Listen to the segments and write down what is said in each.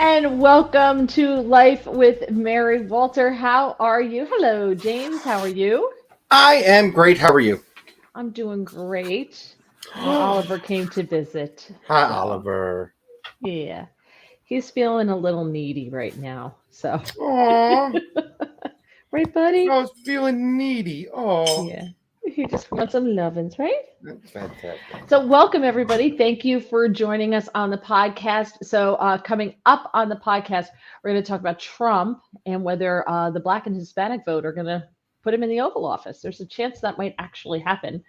And welcome to Life with Mary Walter. How are you? Hello, James. How are you? I am great. How are you? I'm doing great. Oliver came to visit. Hi, So, Oliver. yeah, he's feeling a little needy right now. So, Aw, right, I buddy? was feeling needy. Oh, Yeah, he just wants some lovin's, right? that's fantastic. So, welcome everybody. Thank you for joining us on the podcast. So, coming up on the podcast, we're going to talk about Trump and whether the Black and Hispanic vote are going to put him in the Oval Office. There's a chance that might actually happen.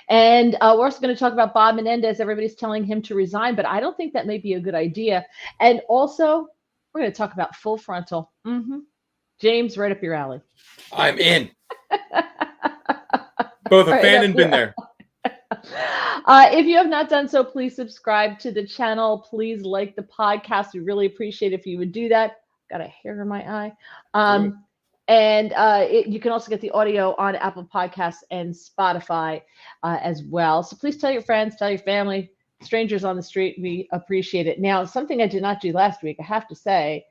And we're also going to talk about Bob Menendez. Everybody's telling him to resign, but I don't think that may be a good idea. And also, we're going to talk about full frontal. James, right up your alley. I'm in. Both a Right fan up and been your there. If you have not done so, please subscribe to the channel. Please like the podcast. We really appreciate if you would do that. Got a hair in my eye. Ooh. And you can also get the audio on Apple Podcasts and Spotify as well. So please tell your friends, tell your family, strangers on the street. We appreciate it. Now, something I did not do last week, I have to say,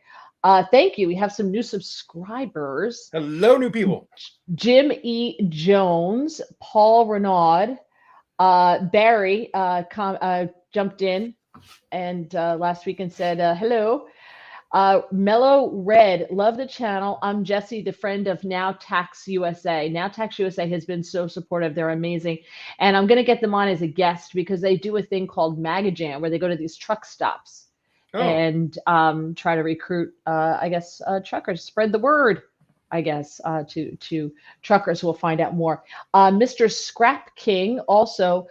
thank you. We have some new subscribers. Hello, new people. Jim E. Jones, Paul Renaud, Barry jumped in and last week and said hello. Mellow Red, love the channel. I'm Jesse, the friend of Now Tax USA. Now Tax USA has been so supportive. They're amazing. And I'm going to get them on as a guest because they do a thing called Magajam where they go to these truck stops Oh, and try to recruit, I guess, truckers, spread the word. I guess to truckers who will find out more. Mr. Scrap King also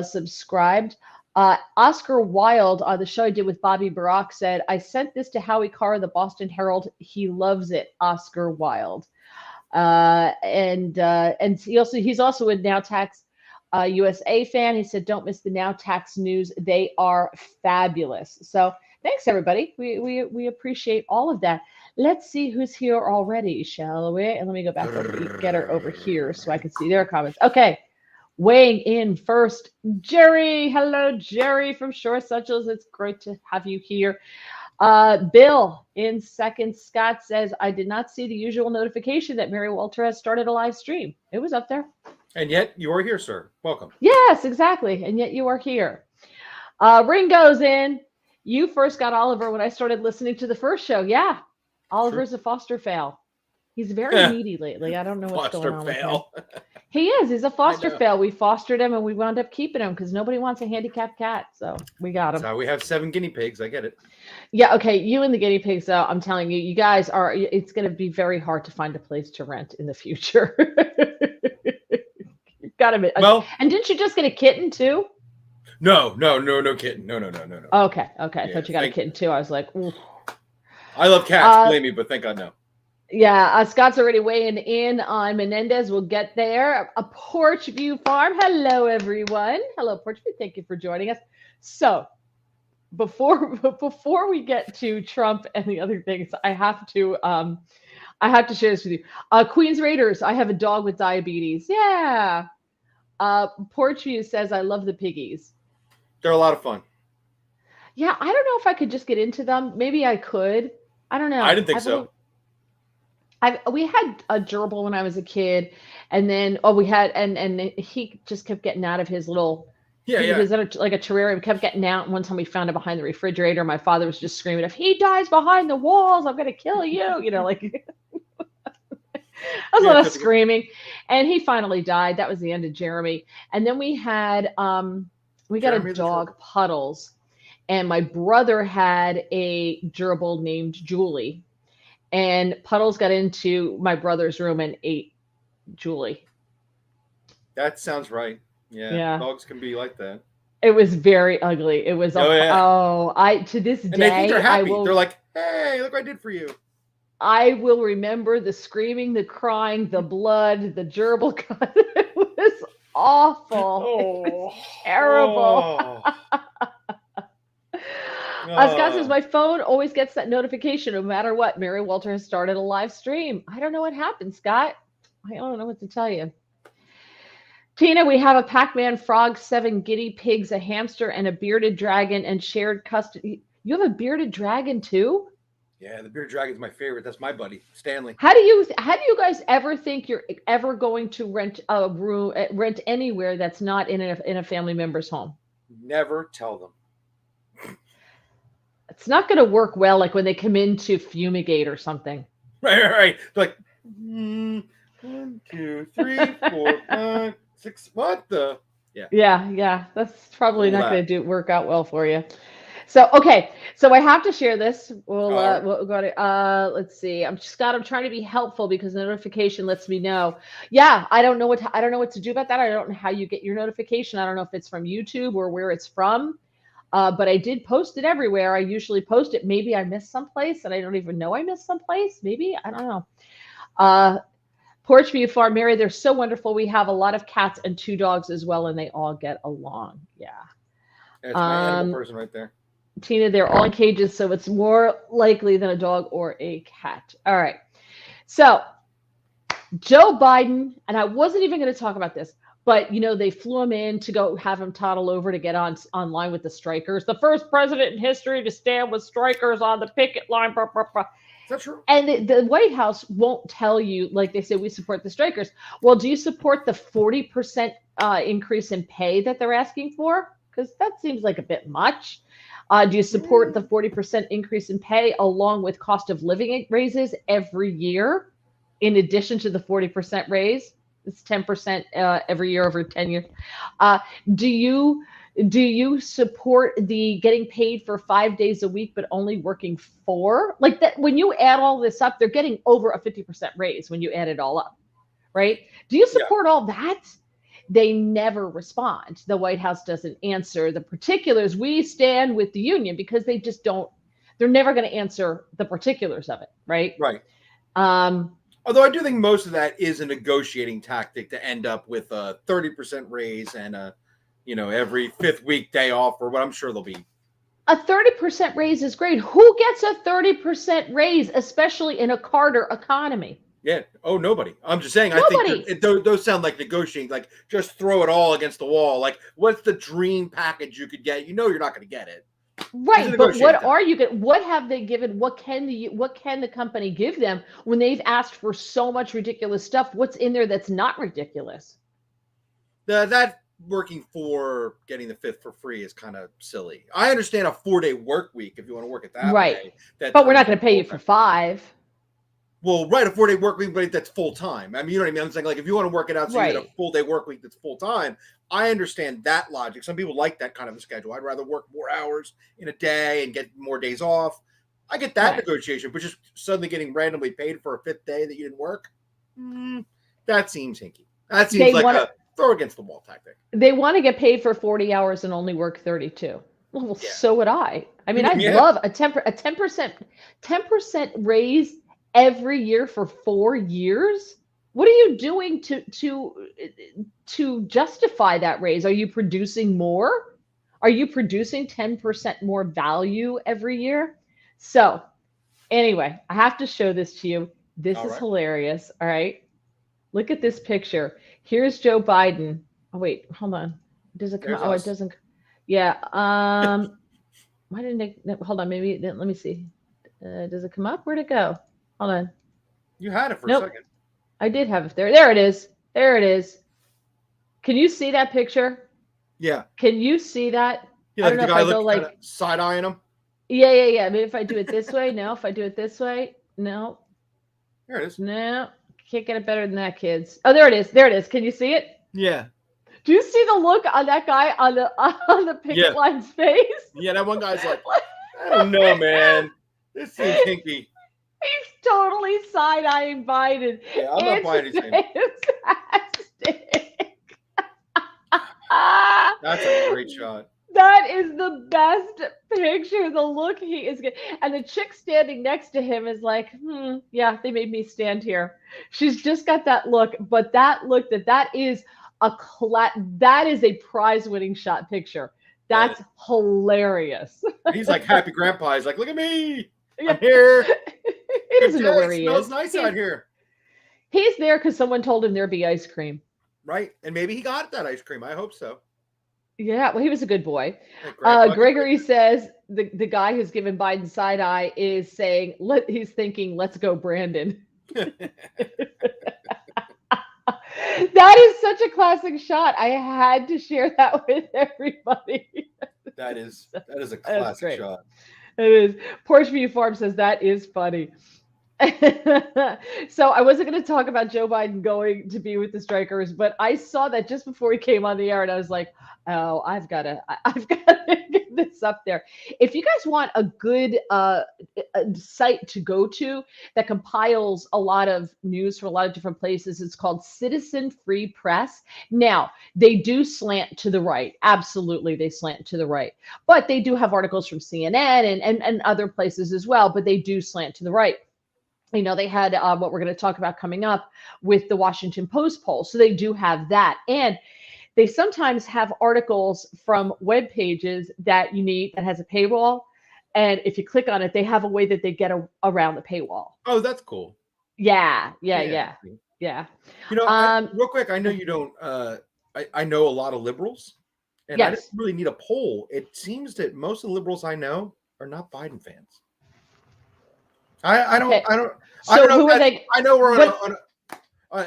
subscribed. Oscar Wilde, the show I did with Bobby Barack, said, I sent this to Howie Carr, the Boston Herald. He loves it, Oscar Wilde. And he's also a Now Tax USA fan. He said, don't miss the Now Tax news. They are fabulous. So thanks, everybody. We appreciate all of that. Let's see who's here already, shall we? And let me go back over, get her over here so I can see their comments. Okay. Weighing in first, Jerry. Hello, Jerry from Shore Essentials. It's great to have you here. Bill in second. Scott says, I did not see the usual notification that Mary Walter has started a live stream. It was up there. and yet you are here, sir. Welcome. Yes, exactly. And yet you are here. Ringo's in. You first got Oliver when I started listening to the first show. Yeah. True. Oliver's a foster fail. He's very needy lately. I don't know what's going Foster on with him. fail. He is. He's a I foster know. fail. We fostered him and we wound up keeping him because nobody wants a handicapped cat. So we got That's him. how we have 7 guinea pigs. I get it. Yeah. Okay. You and the guinea pigs, though, I'm telling you, you guys are, it's going to be very hard to find a place to rent in the future. You've got to, Well, and didn't you just get a kitten too? no kitten. No. Okay. Okay. I Yeah, thought you got a kitten too. I was like, ooh. I love cats, Uh, believe me, but thank God no. Yeah, Scott's already weighing in on Menendez. We'll get there. A Porchview Farm. Hello, everyone. Hello, Porchview. Thank you for joining us. So, before we get to Trump and the other things, I have to share this with you. Queens Raiders. I have a dog with diabetes. Yeah. Porchview says I love the piggies. They're a lot of fun. Yeah, I don't know if I could just get into them. Maybe I could. I don't know. I didn't think so. We had a gerbil when I was a kid, and then we had and he just kept getting out of his little. Yeah, He was at like a terrarium, kept getting out. And one time we found him behind the refrigerator. My father was just screaming, "If he dies behind the walls, I'm gonna kill you!" You know, like that was a lot of typical. screaming. And he finally died. That was the end of Jeremy. And then we had we got Jeremy a the dog, turtle. Puddles, and my brother had a gerbil named Julie. And Puddles got into my brother's room and ate Julie. That sounds right. Yeah, Yeah. dogs can be like that. It was very ugly. It was Oh yeah, I to this and they think day they're I happy. They're will like, "Hey, look what I did for you." remember the screaming, the crying, the blood, the gerbil cut. It was awful. It was terrible. Oh. Scott says Oh. my phone always gets that notification no matter what. Mary Walter has started a live stream. I don't know what happened, Scott. I don't know what to tell you. Tina, we have a Pac-Man frog, 7 guinea pigs, a hamster, and a bearded dragon, and shared custody. You have a bearded dragon too? Yeah, the bearded dragon's my favorite. That's my buddy, Stanley. How do you guys ever think you're ever going to rent a room, rent anywhere that's not in a family member's home? Never tell them. It's not going to work well, like when they come in to fumigate or something. Right. Like 1, 2, 3, 4, 5, 6. What the? Yeah. That's probably All not going that. to work out well for you. So okay, so I have to share this. We'll go to let's see. I'm trying to be helpful because the notification lets me know. Yeah, I don't know what to do about that. I don't know how you get your notification. I don't know if it's from YouTube or where it's from. But I did post it everywhere. I usually post it. Maybe I missed someplace and I don't even know I missed someplace. Maybe, I don't know. Porchview Farm, Mary, they're so wonderful. We have a lot of cats and 2 dogs as well, and they all get along. Yeah. That's my animal person right there. Tina, they're all in cages, so it's more likely than a dog or a cat. All right. So Joe Biden, and I wasn't even going to talk about this, but they flew him in to go have him toddle over to get online with the strikers. The first president in history to stand with strikers on the picket line. Blah, blah, blah. Is that true? And the White House won't tell you, like they say, we support the strikers. Well, do you support the 40% increase in pay that they're asking for? Because that seems like a bit much. Do you support the 40% increase in pay along with cost of living raises every year, in addition to the 40% raise? It's 10% every year over 10 years. Do you support the getting paid for 5 days a week but only working 4? Like that, when you add all this up, they're getting over a 50% raise when you add it all up, right? Do you support all that? They never respond. The White House doesn't answer the particulars. We stand with the union because they just don't. They're never going to answer the particulars of it, right? Right. Although I do think most of that is a negotiating tactic to end up with a 30% raise and every 5th week day off, or what I'm sure there'll be. A 30% raise is great. Who gets a 30% raise, especially in a Carter economy? Yeah. Oh, nobody. I'm just saying. Nobody. I think those sound like negotiating. Like just throw it all against the wall. Like what's the dream package you could get? You're not going to get it. Right, but what are you going? What have they given? What can the company give them when they've asked for so much ridiculous stuff? What's in there that's not ridiculous? That working for getting the 5th for free is kind of silly. I understand a 4-day work week if you want to work it that way. But we're not going to pay you for 5. Well, right, a 4-day work week, but that's full time. I mean, you know what I mean? I'm saying, like, if you want to work it out, so you get a full day work week that's full time. I understand that logic. Some people like that kind of a schedule. I'd rather work more hours in a day and get more days off. I get that negotiation, but just suddenly getting randomly paid for a 5th day that you didn't work, that seems hinky. That seems like a throw against the wall tactic. They want to get paid for 40 hours and only work 32. Well, so would I. I mean, I'd love a 10% raise every year for 4 years. What are you doing to justify that raise? Are you producing more? Are you producing 10% more value every year? So anyway, I have to show this to you. This is hilarious. All right. Look at this picture. Here's Joe Biden. Oh, wait, hold on. Does it come? Oh, it doesn't. Yeah. Why didn't it? Hold on. Maybe let me see. Does it come up? Where'd it go? Hold on. You had it for a second. I did have it there. There it is. There it is. Can you see that picture? Yeah. Can you see that? Yeah, I don't know if I go like side eyeing him. Yeah. Maybe if I do it this way. No. If I do it this way. No. There it is. No. Can't get it better than that, kids. Oh, there it is. There it is. Can you see it? Yeah. Do you see the look on that guy on the picket line's face? Yeah, that one guy's like, I don't know, man. This seems hinky. He's totally side-eyeing Biden. Yeah, I'm not buying his name. That's a great shot. That is the best picture. The look he is getting. And the chick standing next to him is like, yeah, they made me stand here. She's just got that look. But that look, that is a prize-winning shot picture. That's hilarious. He's like happy grandpa. He's like, look at me. I'm here. He doesn't know where he is. It smells nice out here. He's there because someone told him there'd be ice cream. Right. And maybe he got that ice cream. I hope so. Yeah, well, he was a good boy. Like, Greg, Gregory says the guy who's given Biden side eye is saying he's thinking, let's go, Brandon. That is such a classic shot. I had to share that with everybody. that is a That's classic great. shot. It is. Porch View Farm says that is funny. So I wasn't going to talk about Joe Biden going to be with the strikers, but I saw that just before he came on the air, and I was like, "Oh, I've got to get this up there." If you guys want a good a site to go to that compiles a lot of news from a lot of different places, it's called Citizen Free Press. Now they do slant to the right, absolutely, they slant to the right, but they do have articles from CNN and other places as well, but they do slant to the right. They had what we're going to talk about coming up with the Washington Post poll. So they do have that. And they sometimes have articles from web pages that you need that has a paywall. And if you click on it, they have a way that they get around the paywall. Oh, that's cool. Yeah. Yeah. Um, Real quick, I know you don't. I know a lot of liberals, and I didn't yes. really need a poll. It seems that most of the liberals I know are not Biden fans. I don't Okay. know. So who are they? I know we're What?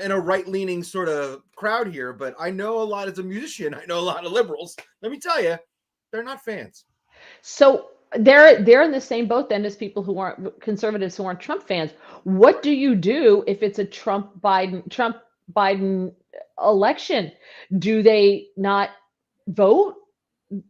in a right-leaning sort of crowd here, but I know a lot as a musician. I know a lot of liberals. Let me tell you, they're not fans. So they're in the same boat then as people who aren't conservatives who aren't Trump fans. What do you do if it's a Trump Biden election? Do they not vote?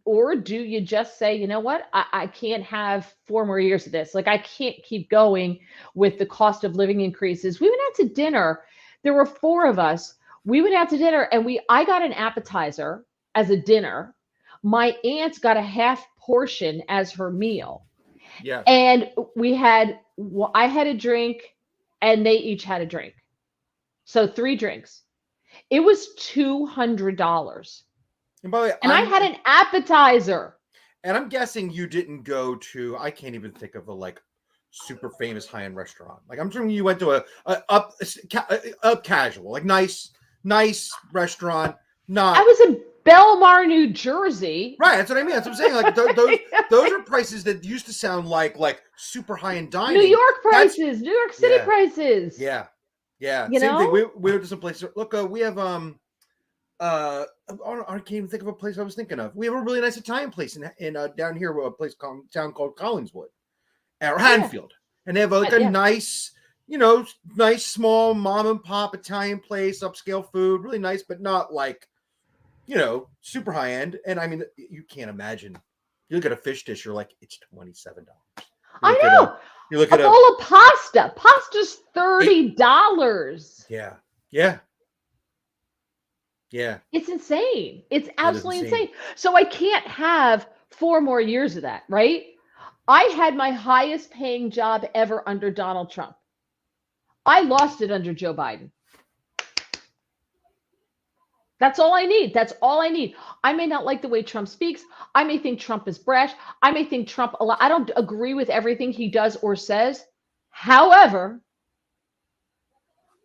Or do you just say, you know what, I can't have 4 more years of this. Like, I can't keep going with the cost of living increases. We went out to dinner. There were four of us. We went out to dinner and I got an appetizer as a dinner. My aunt got a half portion as her meal. Yeah. And I had a drink and they each had a drink. So 3 drinks. It was $200. And by the way, I had an appetizer. And I'm guessing you didn't go to, I can't even think of a super famous high-end restaurant. Like, I'm assuming you went to a up casual, like nice restaurant. I was in Belmar, New Jersey. Right, that's what I mean. That's what I'm saying. Like those are prices that used to sound like super high-end dining. New York prices, New York City prices. Yeah. Same know? thing. We went to some place. Look, we have I can't even think of a place I was thinking of. We have a really nice Italian place in down here, a town called Collingswood or Hanfield, and they have a nice, nice small mom and pop Italian place, upscale food, really nice, but not super high end. And I mean, you can't imagine. You look at a fish dish, you're like, it's $27. I know. You look at a bowl of pasta. Pasta's $30. Yeah. It's insane. It's absolutely insane. So I can't have 4 more years of that, right? I had my highest paying job ever under Donald Trump. I lost it under Joe Biden. That's all I need. I may not like the way Trump speaks. I may think Trump is brash. I may think I don't agree with everything he does or says. However,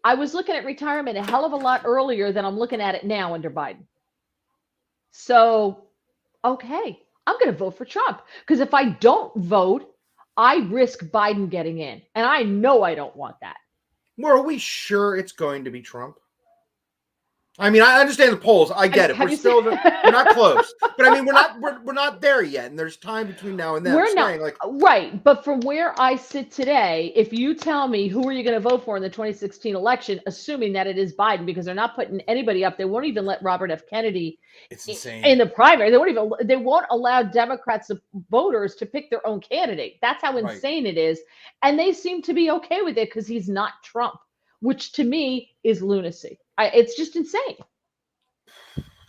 I was looking at retirement a hell of a lot earlier than I'm looking at it now under Biden. So, okay, I'm going to vote for Trump, because if I don't vote, I risk Biden getting in. And I know I don't want that. Well, are we sure it's going to be Trump? I mean, I understand the polls. I get it. We're not close, but I mean, we're not there yet, and there's time between now and then. We're not right, but from where I sit today, if you tell me who are you going to vote for in the 2016 election, assuming that it is Biden, because they're not putting anybody up, they won't even let Robert F. Kennedy in the primary. They won't allow Democrats voters to pick their own candidate. That's how insane it is, and they seem to be okay with it because he's not Trump, which to me is lunacy. It's just insane.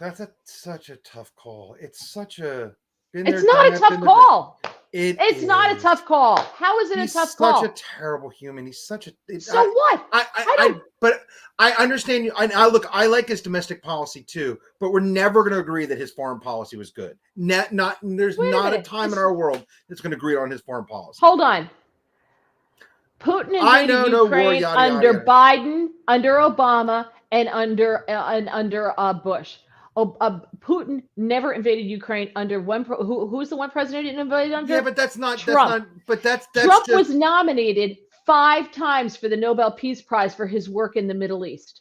That's such a tough call. It's not a tough call. It's not a tough call. How is it a tough call? He's such a terrible human. He's such a. So what? But I understand you. I like his domestic policy too, but we're never going to agree that his foreign policy was good. There's not a time in our world that's going to agree on his foreign policy. Hold on. Putin invaded Ukraine under Biden, under Obama, and under Bush. Putin never invaded Ukraine under who's the one president he invaded under? Yeah, but that's not Trump. but that's Trump just was nominated 5 times for the Nobel Peace Prize for his work in the Middle East.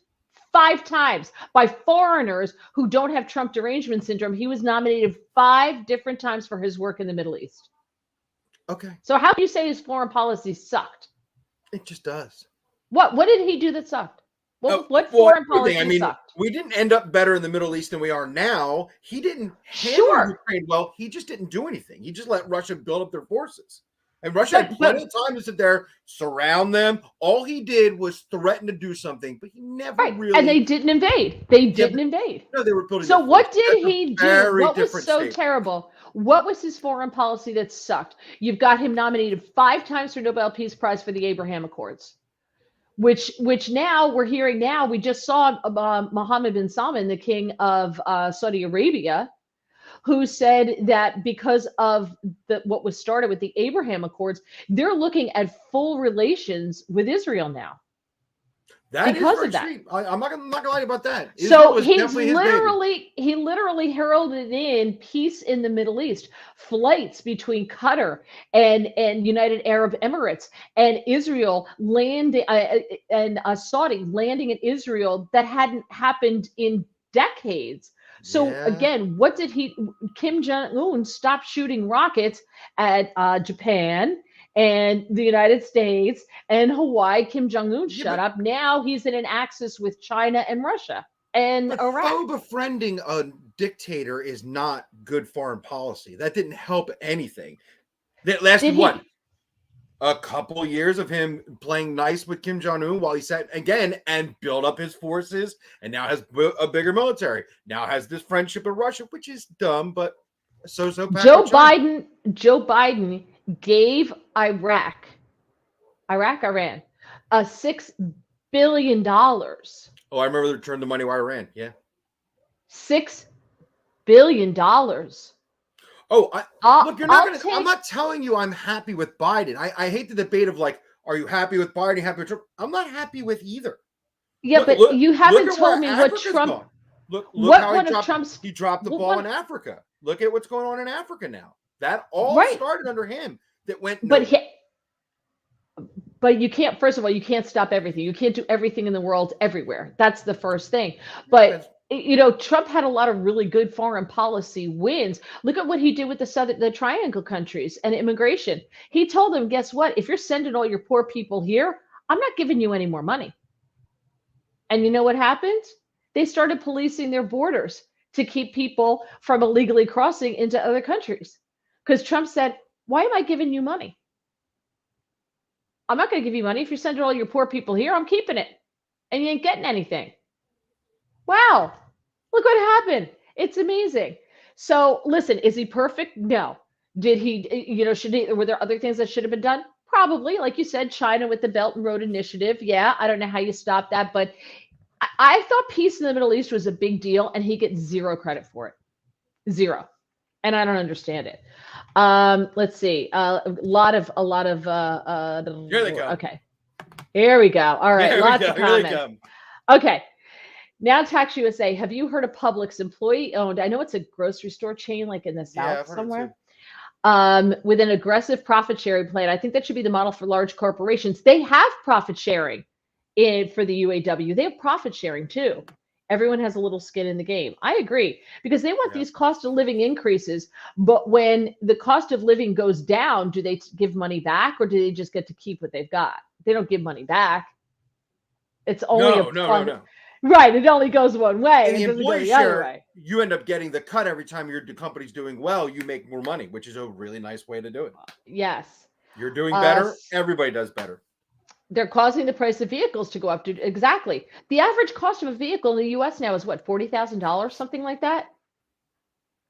5 times by foreigners who don't have Trump derangement syndrome. He was nominated 5 different times for his work in the Middle East. okay. So how can you say his foreign policy sucked? It just does. What did he do that sucked? What Well, foreign everything. policy I mean, sucked? we didn't end up better in the Middle East than we are now. He didn't handle Sure. Ukraine well. He just didn't do anything. He just let Russia build up their forces. And Russia had plenty of time to sit there, surround them. All he did was threaten to do something, but he never Right. really. And they didn't invade. They didn't invade. No, they were building. So their what forces. did That's a he do? very What was different so statement. terrible? What was his foreign policy that sucked? You've got him nominated 5 times for Nobel Peace Prize for the Abraham Accords, which now we're hearing now. We just saw Mohammed bin Salman, the king of Saudi Arabia, who said that because of what was started with the Abraham Accords, they're looking at full relations with Israel now. That because is of that. sweet. I'm not gonna lie about that. So he literally heralded in peace in the Middle East, flights between Qatar and United Arab Emirates and Israel landing and Saudi landing in Israel that hadn't happened in decades. So again, what did Kim Jong-un stopped shooting rockets at Japan and the United States and Hawaii. Kim Jong-un shut up. Now he's in an axis with China and Russia and Iraq. Faux befriending a dictator is not good foreign policy. That didn't help anything. That lasted what? A couple years of him playing nice with Kim Jong-un while he sat again and built up his forces and now has a bigger military. Now has this friendship with Russia, which is dumb, but so. Joe Biden gave Iran, $6 billion. Oh, I remember they returned the money to Iran. Yeah. $6 billion. Oh, look, you're not gonna. I'm not telling you I'm happy with Biden. I hate the debate of like, are you happy with Biden? Are you happy with Trump? I'm not happy with either. Yeah, but you haven't told me what Trump. Look what how one of Trump's he dropped the ball in Africa. Look at what's going on in Africa now. That all started under him. That went nowhere. But you can't. First of all, you can't stop everything. You can't do everything in the world everywhere. That's the first thing. But Trump had a lot of really good foreign policy wins. Look at what he did with the Triangle countries and immigration. He told them, guess what? If you're sending all your poor people here, I'm not giving you any more money. And you know what happened? They started policing their borders to keep people from illegally crossing into other countries. Because Trump said, why am I giving you money? I'm not going to give you money. If you're sending all your poor people here, I'm keeping it. And you ain't getting anything. Wow. Look what happened. It's amazing. So listen, is he perfect? No. Did he, were there other things that should have been done? Probably. Like you said, China with the Belt and Road Initiative. Yeah, I don't know how you stop that, but I thought peace in the Middle East was a big deal, and he gets zero credit for it. Zero. And I don't understand it. Let's see. A lot of. Here they come. Okay. Here we go. All right. Lots of comments. Okay. Now, Tax USA. Have you heard of Publix employee-owned? I know it's a grocery store chain, like in the South somewhere. With an aggressive profit-sharing plan. I think that should be the model for large corporations. They have profit sharing for the UAW. They have profit sharing too. Everyone has a little skin in the game. I agree, because they want these cost of living increases. But when the cost of living goes down, do they give money back, or do they just get to keep what they've got? They don't give money back. It's only no. Right. It only goes one way. In the it doesn't employee go the share, other way. You end up getting the cut every time your company's doing well. You make more money, which is a really nice way to do it. Yes. You're doing better. Everybody does better. They're causing the price of vehicles to go up. Exactly. The average cost of a vehicle in the U.S. now is what, $40,000, something like that?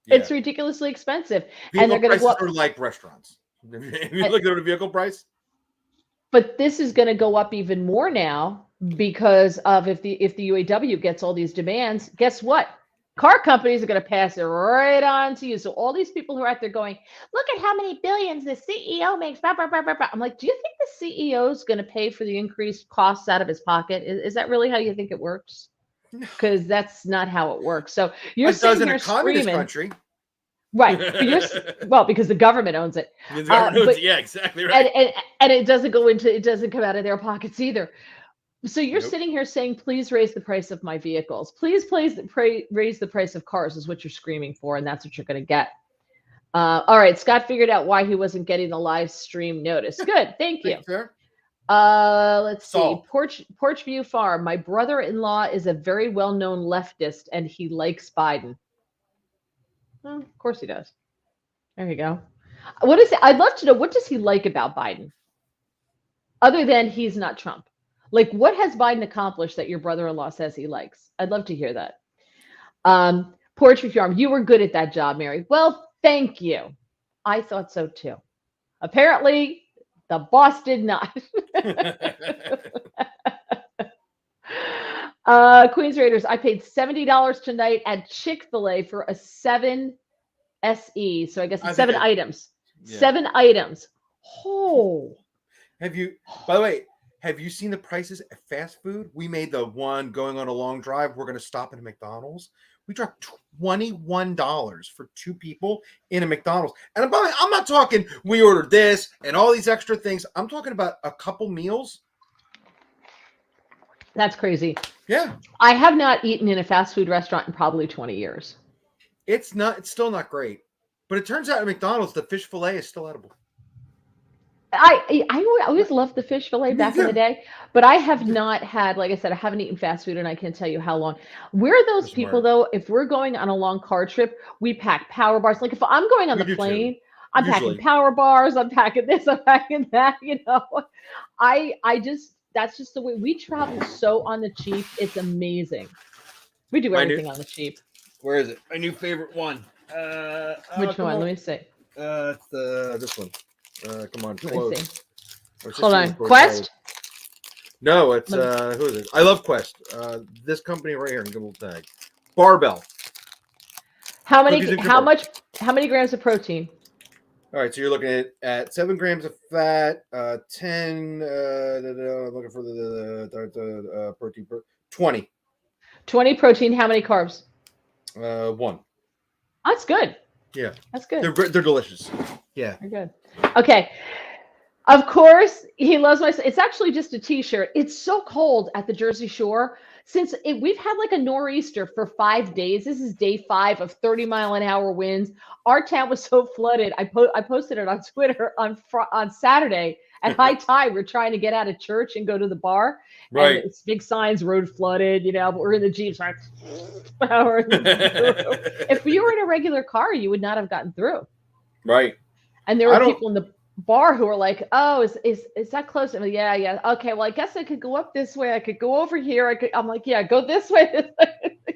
Yeah. It's ridiculously expensive. Vehicle and they're going to go up. Are like restaurants. If you look at the vehicle price. But this is going to go up even more now because of if the UAW gets all these demands, guess what? Car companies are going to pass it right on to you. So all these people who are out there going, look at how many billions the CEO makes. Blah, blah, blah, blah, blah. I'm like, do you think the CEO is going to pay for the increased costs out of his pocket? Is that really how you think it works? because that's not how it works. So you're It does sitting in here a communist screaming, country. right? But well, because the government owns it. But Yeah, exactly and, right. and it doesn't come out of their pockets either. So you're Nope. sitting here saying, please raise the price of my vehicles. Please, raise the price of cars is what you're screaming for, and that's what you're going to get. All right, Scott figured out why he wasn't getting the live stream notice. Good, thank you. Fair. Let's see. Solved. Porchview Farm. My brother-in-law is a very well-known leftist, and he likes Biden. Well, of course he does. There you go. What is it? I'd love to know, what does he like about Biden, other than he's not Trump? Like, what has Biden accomplished that your brother-in-law says he likes? I'd love to hear that. Porchview Farm. You were good at that job, Mary. Well, thank you. I thought so too. Apparently, the boss did not. Queens Raiders. I paid $70 tonight at Chick-fil-A for a 7 SE. So I guess it's 7 items. Yeah. 7 items. Oh. Have you, by the way, have you seen the prices at fast food? We made the one going on a long drive. We're going to stop at a McDonald's. We dropped $21 for 2 people in a McDonald's. And by the way, I'm not talking we ordered this and all these extra things. I'm talking about a couple meals. That's crazy. Yeah. I have not eaten in a fast food restaurant in probably 20 years. It's still not great. But it turns out at McDonald's, the fish fillet is still edible. I always loved the fish fillet back in the day, but I have not had, like I said, I haven't eaten fast food, and I can't tell you how long. We're those people, though, if we're going on a long car trip, we pack power bars. Like if I'm going on the plane, I'm packing power bars, I'm packing this, I'm packing that, you know. That's just the way we travel, so on the cheap. It's amazing. We do everything on the cheap. Where is it? My new favorite one. Which one? Let me see. It's this one. Come on, close. Hold on. Quest? No, it's who is it? I love Quest. This company right here in Google Tag. Barbell. How many grams of protein? All right, so you're looking at 7 grams of fat, 10 looking for the protein 20. 20 protein, how many carbs? 1. That's good. Yeah. That's good. They're delicious. Yeah. They're good. Okay. Of course, he loves my. It's actually just a T-shirt. It's so cold at the Jersey Shore. We've had like a nor'easter for 5 days. This is day 5 of 30-mile-an-hour winds. Our town was so flooded. I posted it on Twitter on Saturday at high tide. We're trying to get out of church and go to the bar. Right. And it's big signs, road flooded, you know, but we're in the Jeeps. Like, if you were in a regular car, you would not have gotten through. Right. And there were people in the bar who were like, "Oh, is that close?" I'm like, yeah. Okay, well, I guess I could go up this way. I could go over here. I'm like, yeah, go this way.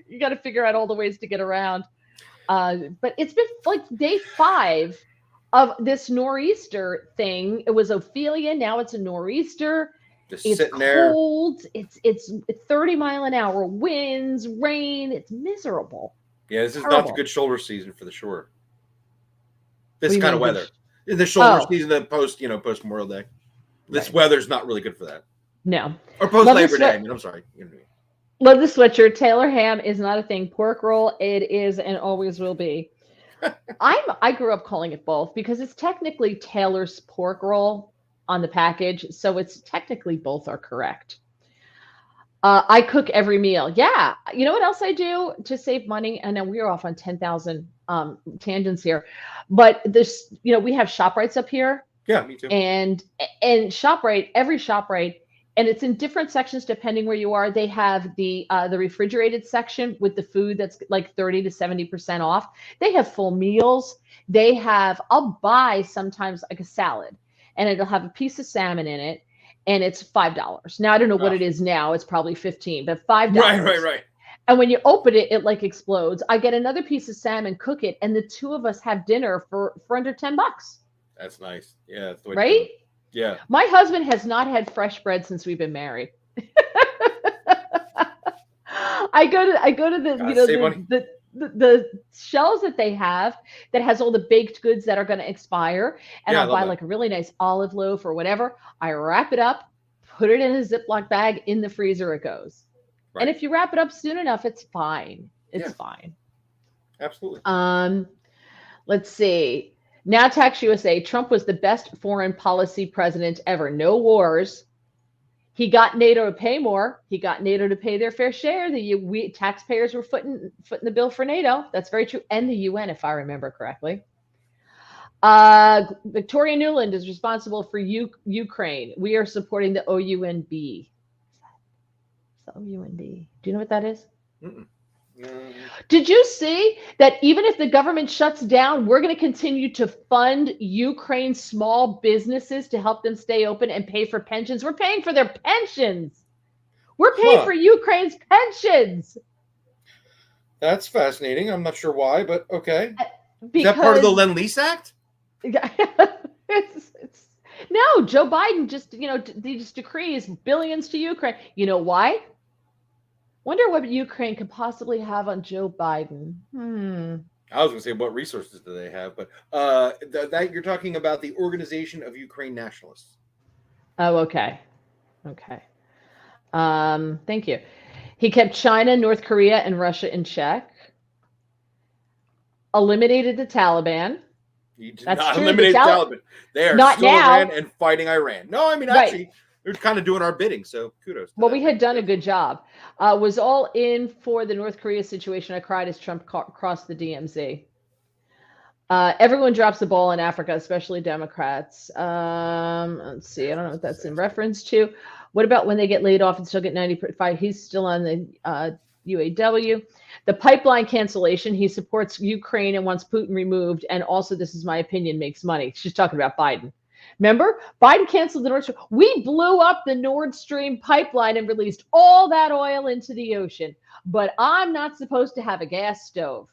You got to figure out all the ways to get around. But it's been like day 5 of this nor'easter thing. It was Ophelia. Now it's a nor'easter. It's cold. There. It's 30-mile-an-hour winds, rain. It's miserable. Yeah, this is not the good shoulder season for the shore. This kind of weather. The shoulder season, the post Memorial Day. This weather's not really good for that. No. Or post Labor Day. I'm sorry. Love the sweatshirt. Taylor ham is not a thing. Pork roll, it is and always will be. I grew up calling it both because it's technically Taylor's pork roll on the package, so it's technically both are correct. I cook every meal. Yeah. You know what else I do to save money? And then we're off on 10,000 tangents here. But this, we have ShopRites up here. Yeah, me too. And ShopRite, every ShopRite, and it's in different sections depending where you are. They have the refrigerated section with the food that's like 30 to 70% off. They have full meals. I'll buy sometimes like a salad, and it'll have a piece of salmon in it. And it's $5. Now, I don't know what it is now. It's probably $15, but $5. Right. And when you open it, it like explodes. I get another piece of salmon, cook it, and the 2 of us have dinner for under $10. That's nice. Yeah. That's the way right? Yeah. My husband has not had fresh bread since we've been married. I go to the shelves that they have that has all the baked goods that are going to expire. And I'll buy like a really nice olive loaf or whatever. I wrap it up, put it in a Ziploc bag, in the freezer it goes. And if you wrap it up soon enough, it's fine. It's Yeah. fine. Absolutely. Let's see. Now Tax USA. Trump was the best foreign policy president ever. No wars. He got NATO to pay more. He got NATO to pay their fair share. We taxpayers were footing the bill for NATO. That's very true. And the UN, if I remember correctly. Victoria Nuland is responsible for Ukraine. We are supporting the OUNB. The OUNB. Do you know what that is? Mm-mm. Did you see that even if the government shuts down, we're going to continue to fund Ukraine's small businesses to help them stay open and pay for pensions? We're paying for their pensions. We're paying for Ukraine's pensions. That's fascinating. I'm not sure why, but okay. Because, is that part of the Lend-Lease Act? No, Joe Biden just decrees billions to Ukraine. You know why? Wonder what Ukraine could possibly have on Joe Biden. I was going to say, what resources do they have? But that you're talking about the Organization of Ukraine Nationalists. Oh, okay. Okay. Thank you. He kept China, North Korea, and Russia in check. Eliminated the Taliban. He did not eliminate the Taliban. They are still Iran and fighting Iran. No, I mean, actually, they're kind of doing our bidding, so kudos. Well, we had done a good job. Was all in for the North Korea situation. I cried as Trump crossed the DMZ. Everyone drops the ball in Africa, especially Democrats. Let's see. I don't know what that's in reference to. What about when they get laid off and still get 95? He's still on the UAW. The pipeline cancellation. He supports Ukraine and wants Putin removed. And also, this is my opinion, makes money. She's talking about Biden. Remember, Biden canceled the Nord Stream. We blew up the Nord Stream pipeline and released all that oil into the ocean. But I'm not supposed to have a gas stove.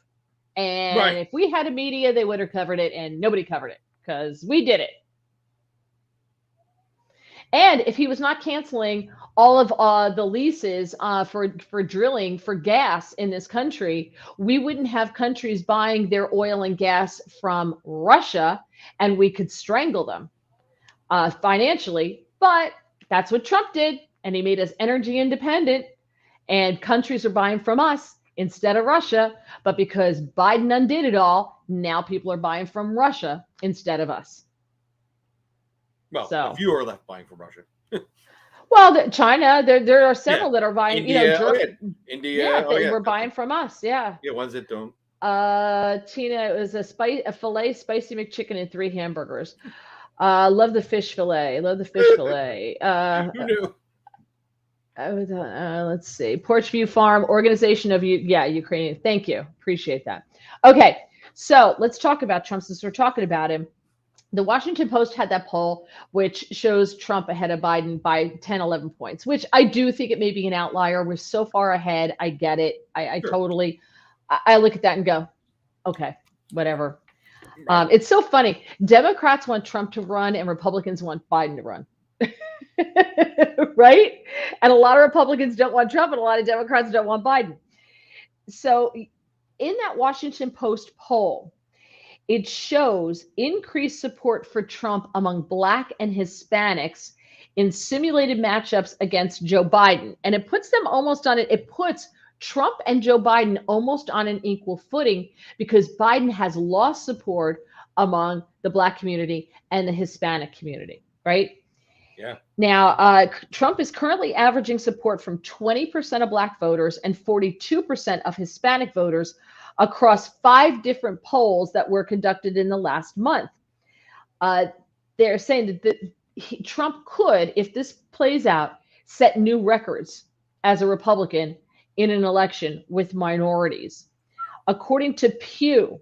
And if we had a media, they would have covered it, and nobody covered it because we did it. And if he was not canceling all of the leases for drilling for gas in this country, we wouldn't have countries buying their oil and gas from Russia, and we could strangle them financially. But that's what Trump did, and he made us energy independent, and countries are buying from us instead of Russia. But because Biden undid it all, now people are buying from Russia instead of us. Well, if you are left buying from Russia. Well, China, there are several that are buying. India, India, they were buying from us. Yeah. Yeah, ones that don't. Tina, it was a filet spicy McChicken and 3 hamburgers. Love the fish fillet. Who knew? Let's see. Porchview Farm, organization of Ukrainian. Thank you. Appreciate that. Okay, so let's talk about Trump since we're talking about him. The Washington Post had that poll, which shows Trump ahead of Biden by 10, 11 points, which I do think it may be an outlier. We're so far ahead. I get it. I totally, I look at that and go, okay, whatever. Right. It's so funny. Democrats want Trump to run and Republicans want Biden to run. Right? And a lot of Republicans don't want Trump and a lot of Democrats don't want Biden. So in that Washington Post poll, it shows increased support for Trump among Black and Hispanics in simulated matchups against Joe Biden. And it puts them almost on it. It puts Trump and Joe Biden almost on an equal footing because Biden has lost support among the Black community and the Hispanic community, right? Yeah. Now, Trump is currently averaging support from 20% of Black voters and 42% of Hispanic voters across 5 different polls that were conducted in the last month. They're saying that Trump could, if this plays out, set new records as a Republican in an election with minorities. According to Pew,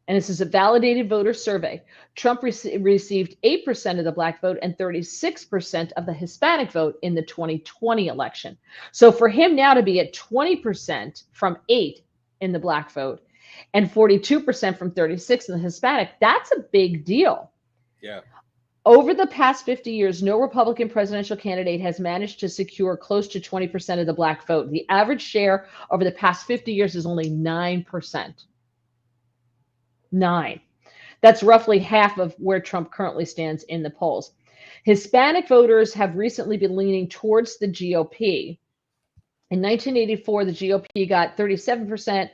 and this is a validated voter survey, Trump received 8% of the Black vote and 36% of the Hispanic vote in the 2020 election. So for him now to be at 20% from 8 in the Black vote and 42% from 36 in the Hispanic, that's a big deal. Yeah. Over the past 50 years, no Republican presidential candidate has managed to secure close to 20% of the Black vote. The average share over the past 50 years is only 9%. 9. That's roughly half of where Trump currently stands in the polls. Hispanic voters have recently been leaning towards the GOP. In 1984, the GOP got 37%.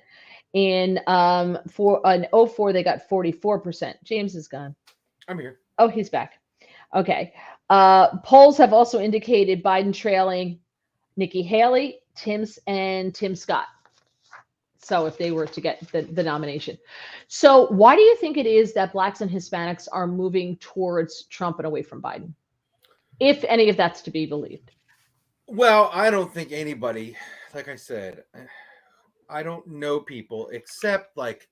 In '04, they got 44%. James is gone. I'm here. Oh, he's back. Okay. Polls have also indicated Biden trailing Nikki Haley, and Tim Scott. So if they were to get the nomination. So why do you think it is that blacks and Hispanics are moving towards Trump and away from Biden? If any of that's to be believed. Well, I don't think anybody, like I said, I don't know people except like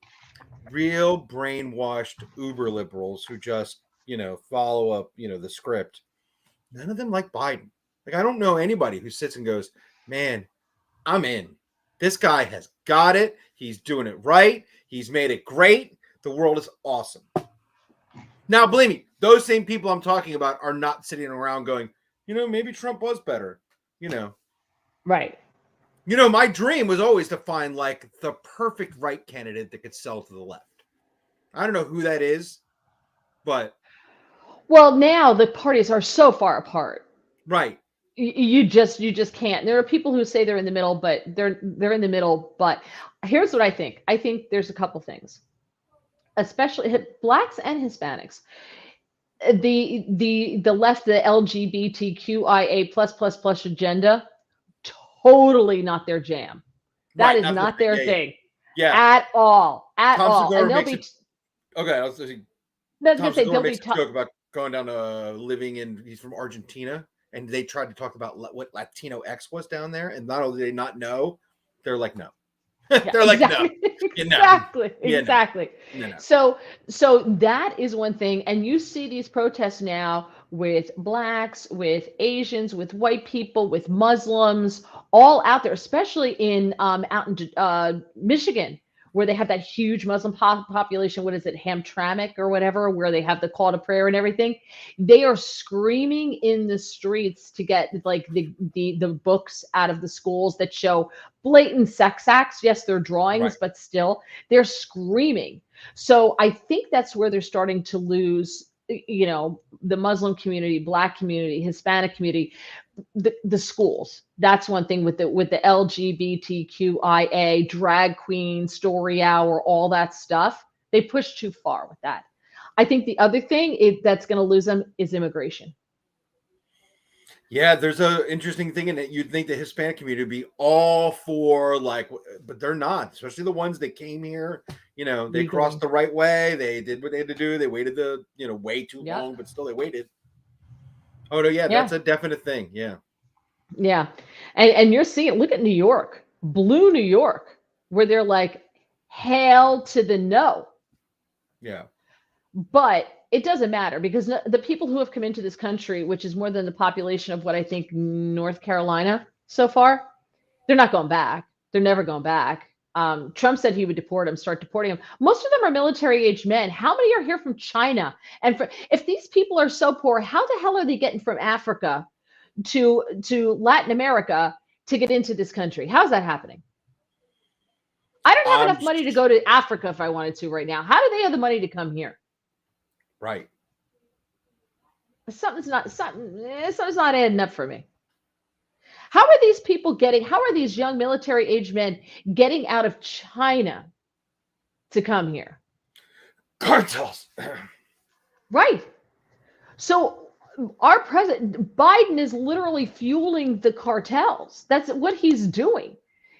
real brainwashed uber liberals who just, follow up, the script. None of them like Biden. Like, I don't know anybody who sits and goes, man, I'm in. This guy has got it. He's doing it right. He's made it great. The world is awesome. Now, believe me, those same people I'm talking about are not sitting around going, maybe Trump was better, Right. My dream was always to find like the perfect right candidate that could sell to the left. I don't know who that is, but. Well, now the parties are so far apart. Right. You just can't. There are people who say they're in the middle, but they're in the middle. But here's what I think. I think there's a couple things, especially blacks and Hispanics. The left, the LGBTQIA plus agenda, totally not their jam. That is not their thing. Yeah. At all. At Tom all. Segura And they'll be. Okay, I was saying. Tom Segura makes a joke about going down to living in. He's from Argentina, and they tried to talk about what Latino X was down there, and not only did they not know, they're like no. They're like no. Exactly. No. So that is one thing, and you see these protests now with blacks, with Asians, with white people, with Muslims, all out there, especially in out in Michigan, where they have that huge Muslim population. What is it, Hamtramck or whatever, where they have the call to prayer and everything. They are screaming in the streets to get like the books out of the schools that show blatant sex acts. Yes, they're drawings, right, but still they're screaming. So I think that's where they're starting to lose, the Muslim community, black community, Hispanic community, the schools. That's one thing with the LGBTQIA, drag queen, story hour, all that stuff. They push too far with that. I think the other thing that's going to lose them is immigration. Yeah, there's an interesting thing in it. You'd think the Hispanic community would be all for but they're not, especially the ones that came here. They crossed the right way. They did what they had to do. They waited way too long, but still they waited. Oh no, yeah, that's a definite thing. Yeah. Yeah. And you're seeing, look at New York, blue New York, where they're like, hail to the no. Yeah. But it doesn't matter because the people who have come into this country, which is more than the population of what I think North Carolina so far, they're not going back. They're never going back. Trump said he would start deporting them. Most of them are military-age men. How many are here from China? And if these people are so poor, how the hell are they getting from Africa to Latin America to get into this country? How's that happening? I don't have enough money to go to Africa if I wanted to right now. How do they have the money to come here? Right. Something's not adding up for me. How are these young military-age men getting out of China to come here? Cartels. Right. So our president, Biden, is literally fueling the cartels. That's what he's doing.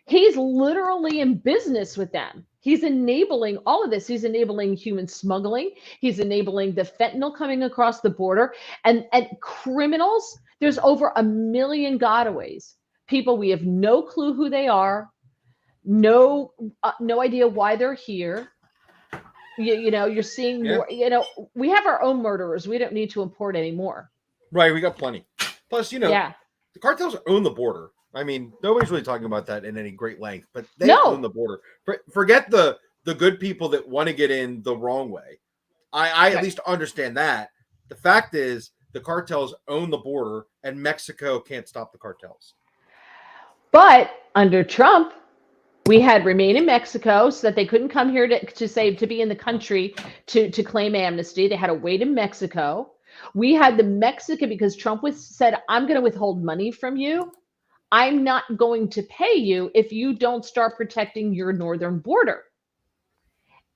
He's literally in business with them. He's enabling all of this. He's enabling human smuggling. He's enabling the fentanyl coming across the border. And criminals, there's over 1 million gotaways. People, we have no clue who they are. No idea why they're here. You're seeing more, we have our own murderers. We don't need to import anymore. Right. We got plenty. Plus, the cartels own the border. I mean, nobody's really talking about that in any great length, but they own the border. Forget the good people that want to get in the wrong way. I at least understand that. The fact is, the cartels own the border, and Mexico can't stop the cartels. But under Trump, we had remain in Mexico so that they couldn't come here to be in the country to claim amnesty. They had to wait in Mexico. We had the Mexican, because Trump said, I'm going to withhold money from you. I'm not going to pay you if you don't start protecting your northern border.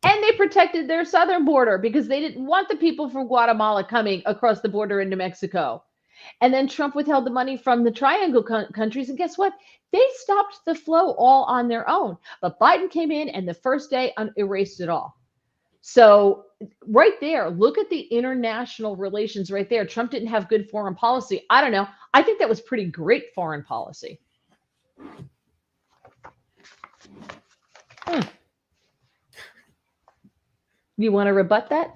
And they protected their southern border because they didn't want the people from Guatemala coming across the border into Mexico. And then Trump withheld the money from the Triangle countries. And guess what? They stopped the flow all on their own. But Biden came in and the first day erased it all. So right there, look at the international relations right there. Trump didn't have good foreign policy. I don't know. I think that was pretty great foreign policy. You want to rebut that?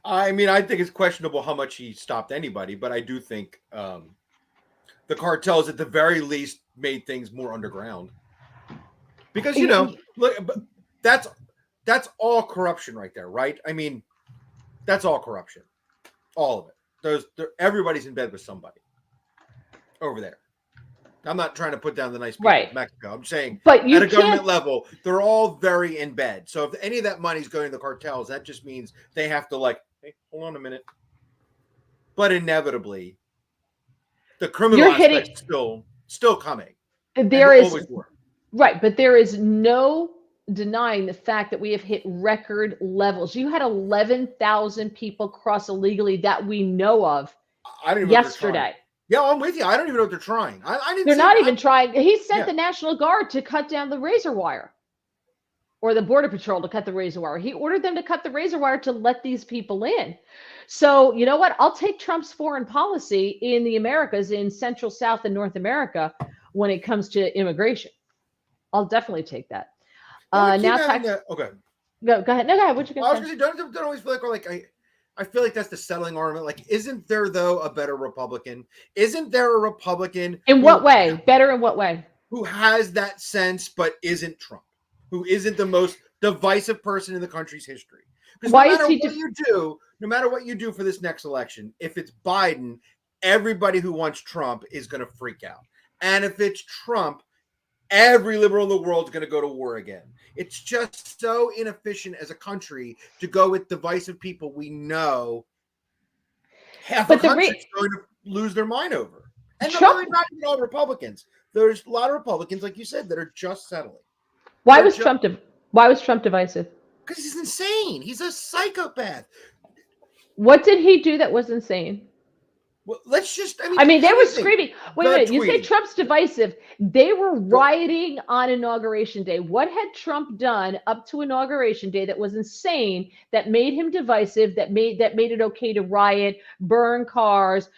I mean, I think it's questionable how much he stopped anybody, but I do think the cartels at the very least made things more underground. Because, you know, look, that's all corruption right there, right? I mean, that's all corruption. All of it. Everybody's in bed with somebody over there. I'm not trying to put down the nice people of Mexico. I'm saying at a government level, they're all very in bed. So if any of that money's going to the cartels, that just means they have to hey, hold on a minute. But inevitably, the criminal aspect's still coming. There is right, but there is no denying the fact that we have hit record levels. You had 11,000 people cross illegally that we know of yesterday. Yeah, I'm with you. I don't even know what they're trying. They're not even trying. He sent the National Guard to cut down the razor wire, or the Border Patrol to cut the razor wire. He ordered them to cut the razor wire to let these people in. So you know what? I'll take Trump's foreign policy in the Americas, in Central, South, and North America when it comes to immigration. I'll definitely take that. Okay. Go ahead. No, go ahead. What you gonna say? I was going to say, don't always feel I feel like that's the settling argument. Isn't there, though, a better Republican? Isn't there a Republican? In what way? Better in what way? Who has that sense but isn't Trump? Who isn't the most divisive person in the country's history? Because no matter what you do for this next election, if it's Biden, everybody who wants Trump is going to freak out. And if it's Trump, every liberal in the world is going to go to war again. It's just so inefficient as a country to go with divisive people we know half the country is going to lose their mind over. And not even all Republicans. There's a lot of Republicans, like you said, that are just settling. Why was Trump divisive? Because he's insane. He's a psychopath. What did he do that was insane? Well, let's just. They were screaming. Wait a minute. You say Trump's divisive. They were rioting on Inauguration Day. What had Trump done up to Inauguration Day that was insane, that made him divisive, that made it okay to riot, burn cars,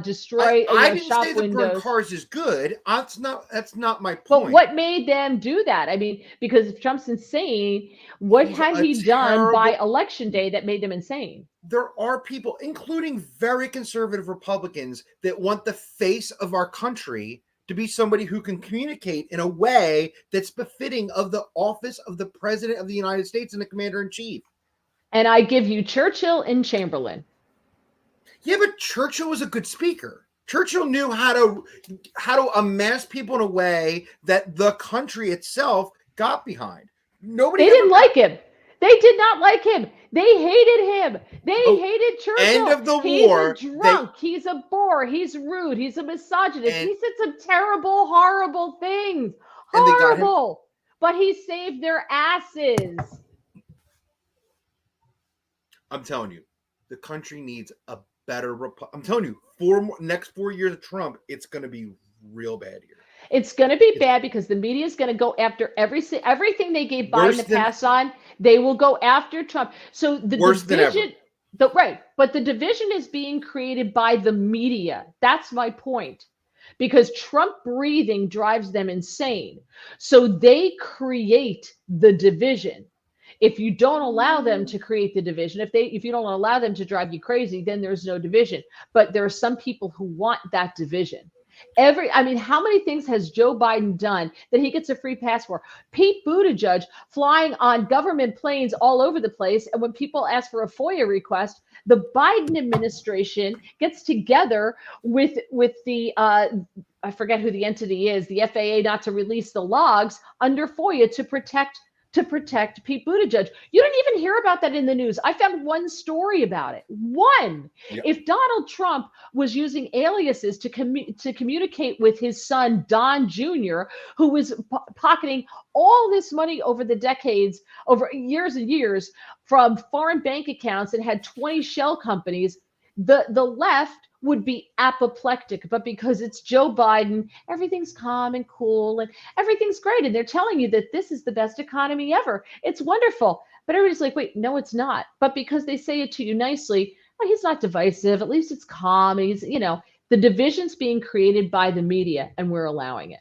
destroy I didn't shop say windows? Burn cars is good. That's not my point. But what made them do that? I mean, because if Trump's insane, what had he done by Election Day that made them insane? There are people, including very conservative Republicans, that want the face of our country to be somebody who can communicate in a way that's befitting of the office of the President of the United States and the Commander-in-Chief. And I give you Churchill and Chamberlain. Yeah, but Churchill was a good speaker. Churchill knew how to amass people in a way that the country itself got behind. They didn't like him. They did not like him. They hated him. They hated Churchill. End of the war. He's a drunk. He's a bore. He's rude. He's a misogynist. He said some terrible, horrible things. Horrible. But he saved their asses. I'm telling you, the country needs a better I'm telling you, next 4 years of Trump, it's going to be real bad here. It's going to be bad because the media is going to go after everything they gave Biden to pass on. They will go after Trump. So the division, but the division is being created by the media. That's my point. Because Trump breathing drives them insane. So they create the division. If you don't allow them to create the division, if you don't allow them to drive you crazy, then there's no division. But there are some people who want that division. How many things has Joe Biden done that he gets a free pass for? Pete Buttigieg flying on government planes all over the place. And when people ask for a FOIA request, the Biden administration gets together with the, I forget who the entity is, the FAA, not to release the logs under FOIA to protect to protect Pete Buttigieg. You didn't even hear about that in the news. I found one story about it. One. Yep. If Donald Trump was using aliases to communicate with his son, Don Jr., who was pocketing all this money over the decades, over years and years, from foreign bank accounts and had 20 shell companies, the left would be apoplectic. But because it's Joe Biden, everything's calm and cool and everything's great. And they're telling you that this is the best economy ever. It's wonderful. But everybody's like, wait, no, it's not. But because they say it to you nicely, well, he's not divisive. At least it's calm. He's, the division's being created by the media and we're allowing it.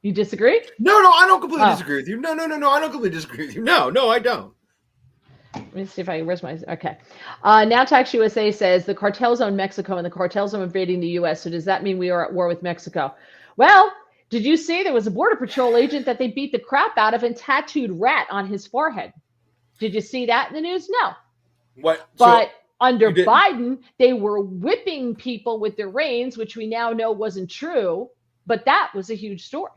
You disagree? No, I don't completely disagree with you. No, I don't completely disagree with you. No, I don't. Let me see if I can, where's my, okay. Now Tax USA says the cartels own Mexico and the cartels are invading the U.S. So does that mean we are at war with Mexico? Well, did you see there was a Border Patrol agent that they beat the crap out of and tattooed rat on his forehead? Did you see that in the news? No. What? But under Biden, they were whipping people with their reins, which we now know wasn't true. But that was a huge story.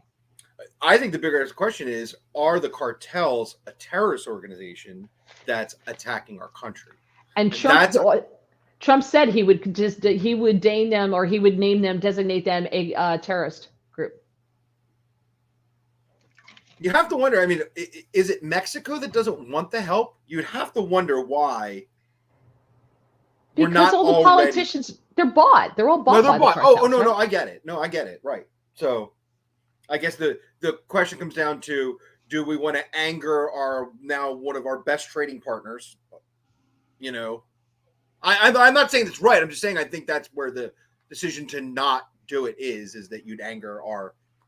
I think the bigger question is, are the cartels a terrorist organization that's attacking our country? And Trump said he would designate them a terrorist group. You have to wonder, I mean, is it Mexico that doesn't want the help? You'd have to wonder why. Because all the politicians, they're bought. They're all bought. No, they're bought. Cartels, no, I get it. No, I get it. Right. So I guess the question comes down to, do we want to anger one of our best trading partners? I'm not saying that's right. I'm just saying I think that's where the decision to not do it is that you'd anger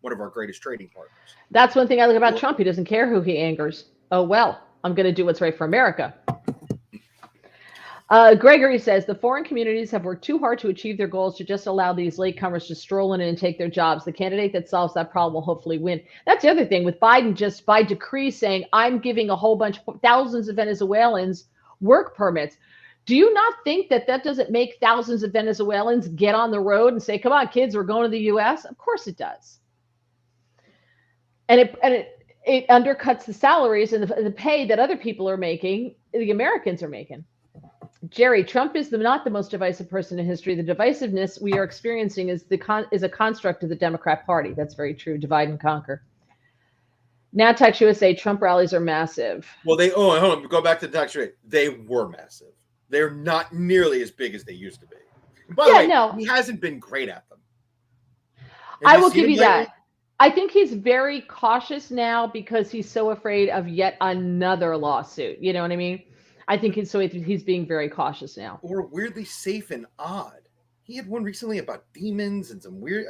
one of our greatest trading partners. That's one thing I like about Trump. He doesn't care who he angers. Oh, well, I'm going to do what's right for America. Gregory says the foreign communities have worked too hard to achieve their goals to just allow these latecomers to stroll in and take their jobs. The candidate that solves that problem will hopefully win. That's the other thing with Biden, just by decree saying, I'm giving a whole bunch, thousands of Venezuelans work permits. Do you not think that doesn't make thousands of Venezuelans get on the road and say, come on, kids, we're going to the U.S.? Of course it does. And it undercuts the salaries and the pay that other people are making, the Americans are making. Jerry, Trump is not the most divisive person in history. The divisiveness we are experiencing is a construct of the Democrat Party. That's very true. Divide and conquer. Now, Tax USA, Trump rallies are massive. Well, hold on. Go back to the tax rate. They were massive. They're not nearly as big as they used to be. By the way, he hasn't been great at them. I will give you that. I think he's very cautious now because he's so afraid of yet another lawsuit. You know what I mean? I think he's being very cautious now. Or weirdly safe and odd. He had one recently about demons and some weird.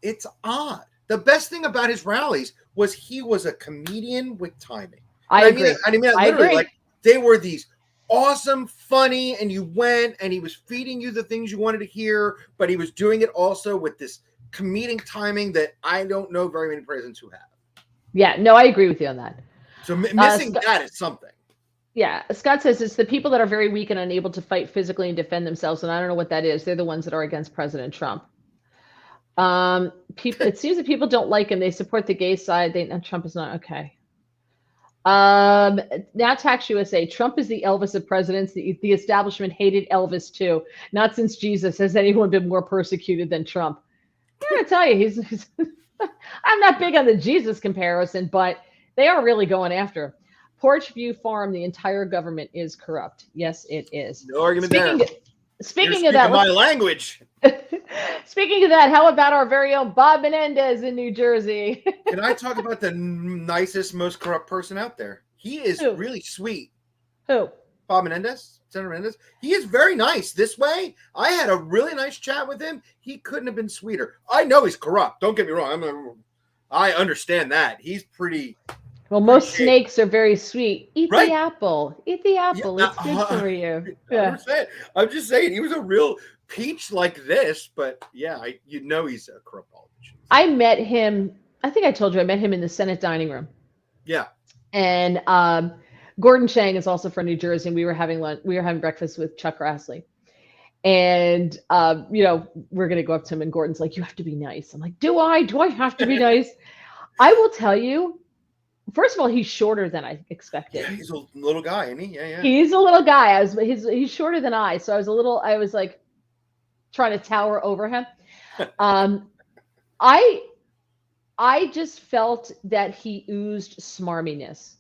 It's odd. The best thing about his rallies was he was a comedian with timing. I agree. Literally, like they were these awesome, funny, and you went and he was feeding you the things you wanted to hear, but he was doing it also with this comedic timing that I don't know very many presidents who have. Yeah, no, I agree with you on that. So missing that is something. Yeah, Scott says it's the people that are very weak and unable to fight physically and defend themselves, and I don't know what that is. They're the ones that are against President Trump. It seems that people don't like him. They support the gay side. Trump is not okay. Now Tax USA, Trump is the Elvis of presidents. The establishment hated Elvis too. Not since Jesus has anyone been more persecuted than Trump. I'm gonna tell you, he's I'm not big on the Jesus comparison, but they are really going after him. Porch View Farm, the entire government is corrupt. Yes, it is. No argument there. Speaking of that, my language. Speaking of that, how about our very own Bob Menendez in New Jersey? Can I talk about the nicest, most corrupt person out there? He is really sweet. Who? Bob Menendez, Senator Menendez. He is very nice this way. I had a really nice chat with him. He couldn't have been sweeter. I know he's corrupt. Don't get me wrong. I understand that. He's pretty... Well, most snakes are very sweet. Eat the apple. Eat the apple. Yeah, it's good for you. Yeah. I'm just saying he was a real peach like this, but yeah, he's a corrupt politician. I met him. I think I told you I met him in the Senate dining room. Yeah. And Gordon Chang is also from New Jersey. And we were having lunch. We were having breakfast with Chuck Grassley. And we're gonna go up to him, and Gordon's like, "You have to be nice." I'm like, "Do I? Do I have to be nice?" I will tell you. First of all, he's shorter than I Yeah, expected. he's a little guy, isn't he? Yeah. He's a little guy. He's shorter than I, so I was like trying to tower over him. Um, I I just felt that he oozed smarminess.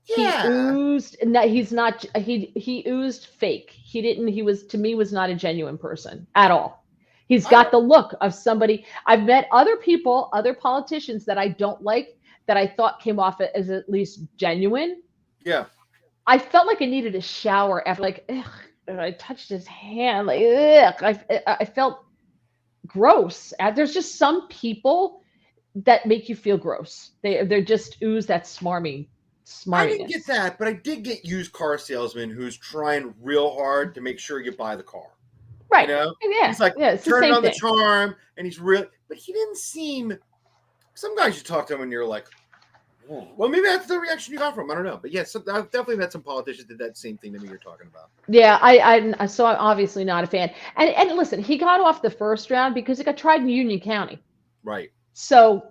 He Yeah. oozed, and that he's not, he oozed fake. He was, to me, was not a genuine person at all. He's I got don't. the look of somebody. I've met other people, other politicians that I don't like, that I thought came off as at least genuine. Yeah. I felt like I needed a shower after, like, ugh, and I touched his hand, like, ugh, I felt gross. There's just some people that make you feel gross. They're just ooze that I didn't get smarminess. that, but I did get used car salesman who's trying real hard to make sure you buy the car. You Right. know, Yeah. he's like Yeah. It's the turning same on the thing. charm, and he's real. But he didn't seem. Some guys you talk to him and you're like, "Whoa." Well, maybe that's the reaction you got from him. I don't know, but yes, I've definitely met some politicians that did that same thing to me you're talking about. Yeah. So I'm obviously not a fan. And listen, he got off the first round because it got tried in Union County. Right. So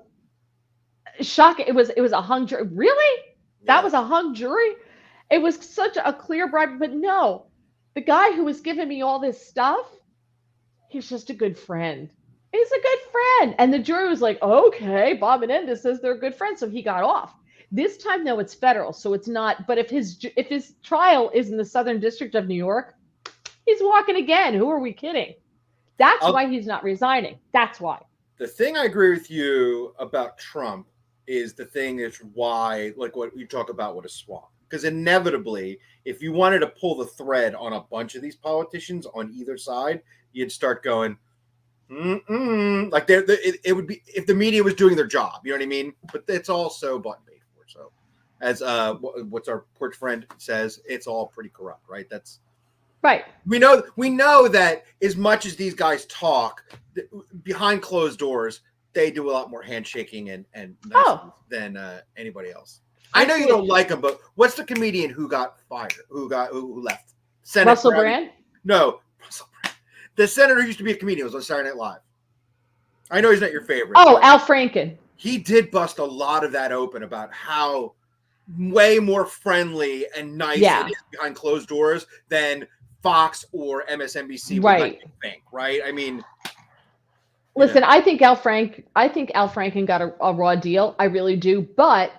shock. It was a hung jury. Really? That Yeah. was a hung jury? It was such a clear bribe. But no, the guy who was giving me all this stuff, he's just a good friend. He's a good friend. And the jury was like, okay, Bob Menendez says they're good friends, so he got off. This time, though, it's federal, so it's not. But if his trial is in the Southern District of New York, he's walking again. Who are we kidding? That's I'll, why he's not resigning. That's why. the thing I agree with you about Trump is the thing is why, like what you talk about with a swamp. Because inevitably, if you wanted to pull the thread on a bunch of these politicians on either side, you'd start going, like it would be if the media was doing their job. You know what I mean? But it's all so button paid for. So, as what's our porch friend says, it's all pretty corrupt, right? That's Right. we know that as much as these guys talk behind closed doors, they do a lot more handshaking and niceties Oh, than anybody else. I know you don't like him, but what's the comedian who got fired? Who left? Senate Russell Brand? No, Russell Brand. The senator who used to be a comedian was on Saturday Night Live. I know he's not your favorite. Oh, Al Franken. He did bust a lot of that open about how way more friendly and nice it is behind closed doors than Fox or MSNBC would like to think, right? I mean, listen, I think Al Franken got a raw deal. I really do. But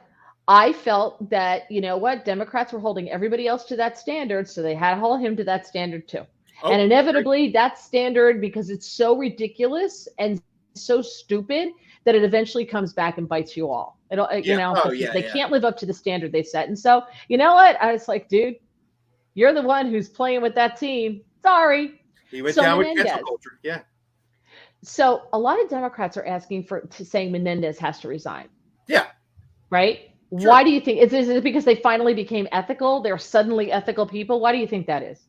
I felt that, you know what, Democrats were holding everybody else to that standard, so they had to hold him to that standard too. And inevitably, that standard, because it's so ridiculous and so stupid, that it eventually comes back and bites you all. They can't live up to the standard they set. And so, you know what? I was like, dude, you're the one who's playing with that team. Sorry. He went down with cancel culture. Yeah. So a lot of Democrats are asking saying Menendez has to resign. Yeah. Right? Sure. Why do you think? Is it because they finally became ethical? They're suddenly ethical people? Why do you think that is?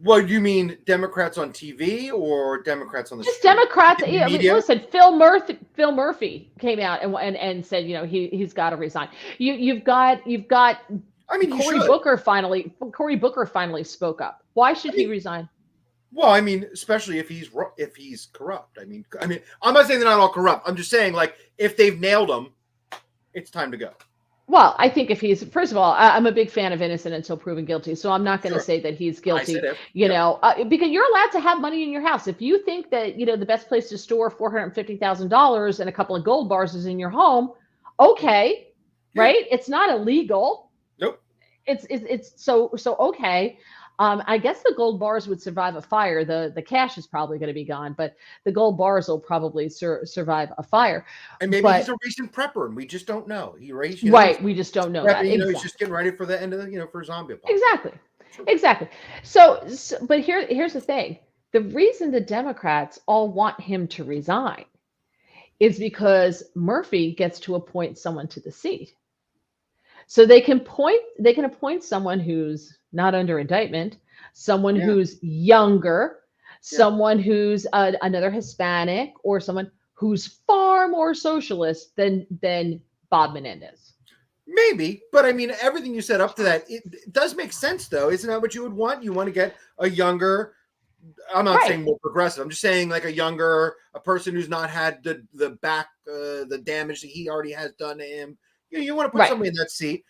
Well, you mean Democrats on TV or Democrats on the Just street? Democrats. Yeah, I mean, listen, Phil Murphy came out and said, you know, he's got to resign. You've got. I mean, Cory Booker finally spoke up. Why should he resign? Well, I mean, especially if he's corrupt. I mean, I'm not saying they're not all corrupt. I'm just saying, like, if they've nailed him, it's time to go. Well, I think if he's, first of all, I'm a big fan of innocent until proven guilty. So I'm not going to say that he's guilty, because you're allowed to have money in your house. If you think that, you know, the best place to store $450,000 and a couple of gold bars is in your home, okay, right? It's not illegal. Nope. It's so okay. I guess the gold bars would survive a fire. The cash is probably going to be gone, but the gold bars will probably survive a fire. And maybe he's a recent prepper, and we just don't know. We just don't know that. Exactly. He's just getting ready for the end of for zombie apocalypse. Exactly. Sure. Exactly. So, but here's the thing: the reason the Democrats all want him to resign is because Murphy gets to appoint someone to the seat. So they can appoint someone who's not under indictment, someone who's younger, someone who's another Hispanic, or someone who's far more socialist than Bob Menendez. Maybe, but I mean, everything you said up to that, it does make sense, though. Isn't that what you would want? You want to get a younger, I'm not saying more progressive. I'm just saying like a person who's not had the damage that he already has done to him. You want to put somebody in that seat.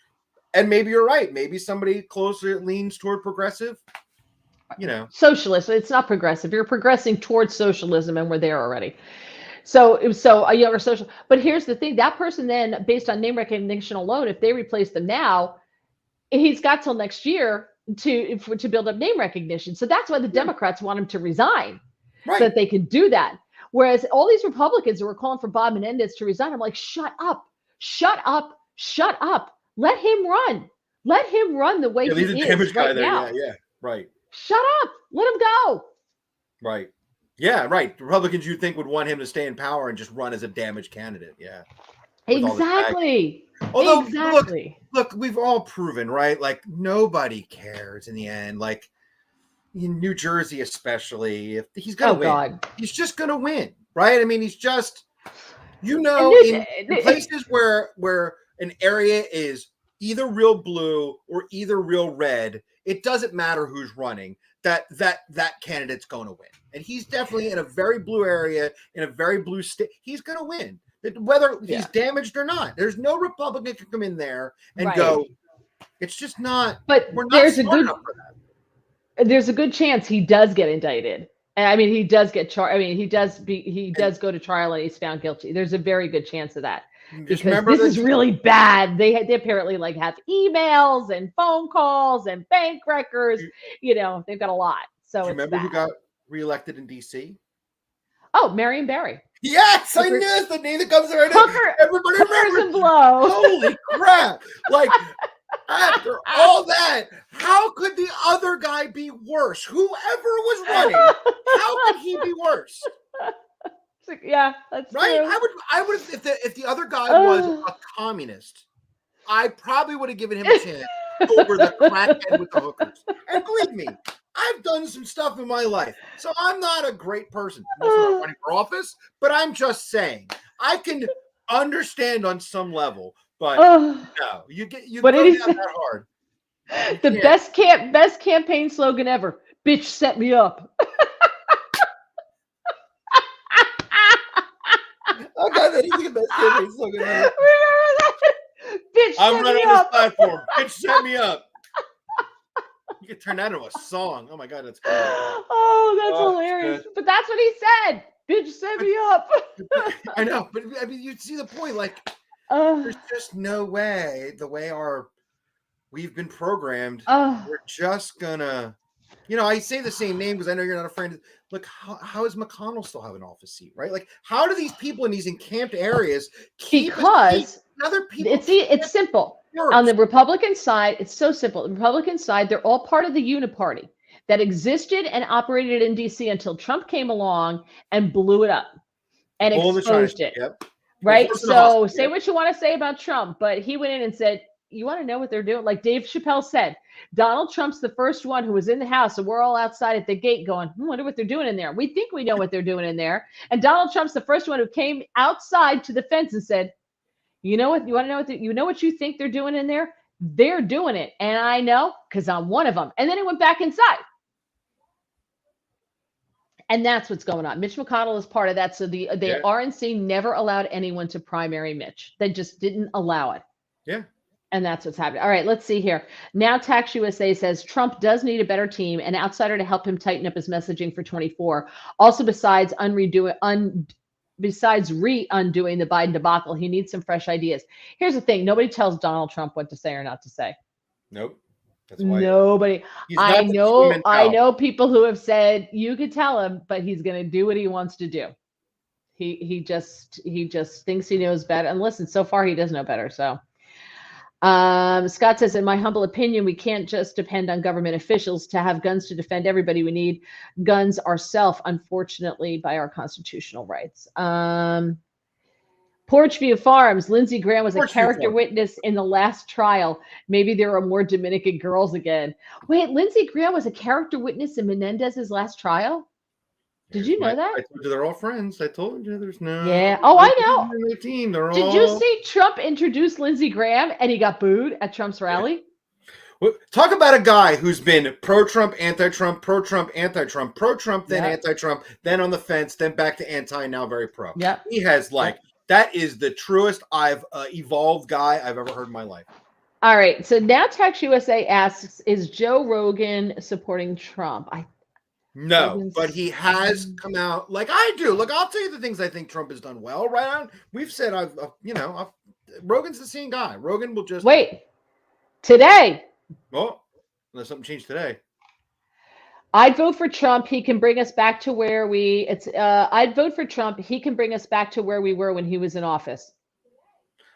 And maybe you're right. Maybe somebody closer leans toward progressive. Socialist. It's not progressive. You're progressing towards socialism, and we're there already. So a younger social. But here's the thing: that person then, based on name recognition alone, if they replace them now, he's got till next year to build up name recognition. So that's why the Democrats want him to resign, so that they can do that. Whereas all these Republicans who were calling for Bob Menendez to resign, I'm like, shut up, shut up, shut up. Let him run. Let him run the way he is right now. Yeah, right. Shut up. Let him go. Right. Yeah, right. Republicans you'd think would want him to stay in power and just run as a damaged candidate. Yeah. Exactly. Although, look, we've all proven, right? Like nobody cares in the end. Like in New Jersey, especially, if he's going to win, God. He's just going to win, right? I mean, he's just, in places where an area is either real blue or either real red, it doesn't matter who's running. That candidate's going to win, and he's definitely in a very blue area in a very blue state. He's going to win, whether he's damaged or not. There's no Republican can come in there and go. It's just not. But we're not smart enough for that. There's a good chance he does get indicted. I mean, he does get charged. I mean, he does go to trial and he's found guilty. There's a very good chance of that. Because this is really bad. They apparently like have emails and phone calls and bank records. They've got a lot. So remember who got reelected in DC? Oh, Marion Barry. Yes, I knew it's the name that comes right in. Everybody remembers. And blow. Holy crap! Like after all that, how could the other guy be worse? Whoever was running, how could he be worse? Yeah, that's right. True. I would if the other guy was a communist, I probably would have given him a chance over the crackhead with the hookers. And believe me, I've done some stuff in my life, so I'm not a great person. I'm also not running for office, but I'm just saying I can understand on some level. But no, you go down that hard. The best campaign slogan ever. Bitch, set me up. Okay, that is the best campaign slogan ever. Remember that? Bitch, I'm running on this platform. Bitch, set me up. You could turn that into a song. Oh my God, that's cool. Oh, that's hilarious. But that's what he said. Bitch, set me up. I know, but I mean, you see the point. Like, there's just no way. The way we've been programmed, we're just gonna. I say the same name because I know you're not a friend. Look, how does McConnell still have an office seat, right? Like, how do these people in these encamped areas keep other people? It's simple. On the Republican side, it's so simple. The Republican side, they're all part of the Uniparty that existed and operated in D.C. until Trump came along and blew it up and exposed it. Yep. Right? So say what you want to say about Trump, but he went in and said, you want to know what they're doing? Like Dave Chappelle said, Donald Trump's the first one who was in the house, and we're all outside at the gate going, I wonder what they're doing in there. We think we know what they're doing in there. And Donald Trump's the first one who came outside to the fence and said, you know what? You want to know what you think they're doing in there? They're doing it. And I know because I'm one of them. And then he went back inside. And that's what's going on. Mitch McConnell is part of that. So the RNC never allowed anyone to primary Mitch. They just didn't allow it. Yeah. And that's what's happening. All right, let's see here. Now Tax USA says Trump does need a better team, an outsider to help him tighten up his messaging for 24. Also, besides re-undoing the Biden debacle, he needs some fresh ideas. Here's the thing. Nobody tells Donald Trump what to say or not to say. Nope. That's why nobody. I know people who have said you could tell him, but he's going to do what he wants to do. He just thinks he knows better. And listen, so far he does know better. So Scott says, in my humble opinion, we can't just depend on government officials to have guns to defend everybody. We need guns ourselves, unfortunately, by our constitutional rights. Porchview Farms, Lindsey Graham was a character witness in the last trial. Maybe there are more Dominican girls again. Wait, Lindsey Graham was a character witness in Menendez's last trial? Did you know that? I told you they're all friends. I told you there's no. Yeah. Oh, I know. Did you see Trump introduce Lindsey Graham and he got booed at Trump's rally? Talk about a guy who's been pro-Trump, anti-Trump, pro-Trump, anti-Trump, pro-Trump, then anti-Trump, then on the fence, then back to anti, now very pro. Yep. He has that is the truest evolved guy I've ever heard in my life. All right. So now Tax USA asks, is Joe Rogan supporting Trump? No, but he has come out like I do. Look, I'll tell you the things I think Trump has done well. Right? We've said Rogan's the same guy. Rogan will just wait today. Oh, unless something changed today. I'd vote for Trump. He can bring us back to where I'd vote for Trump. He can bring us back to where we were when he was in office.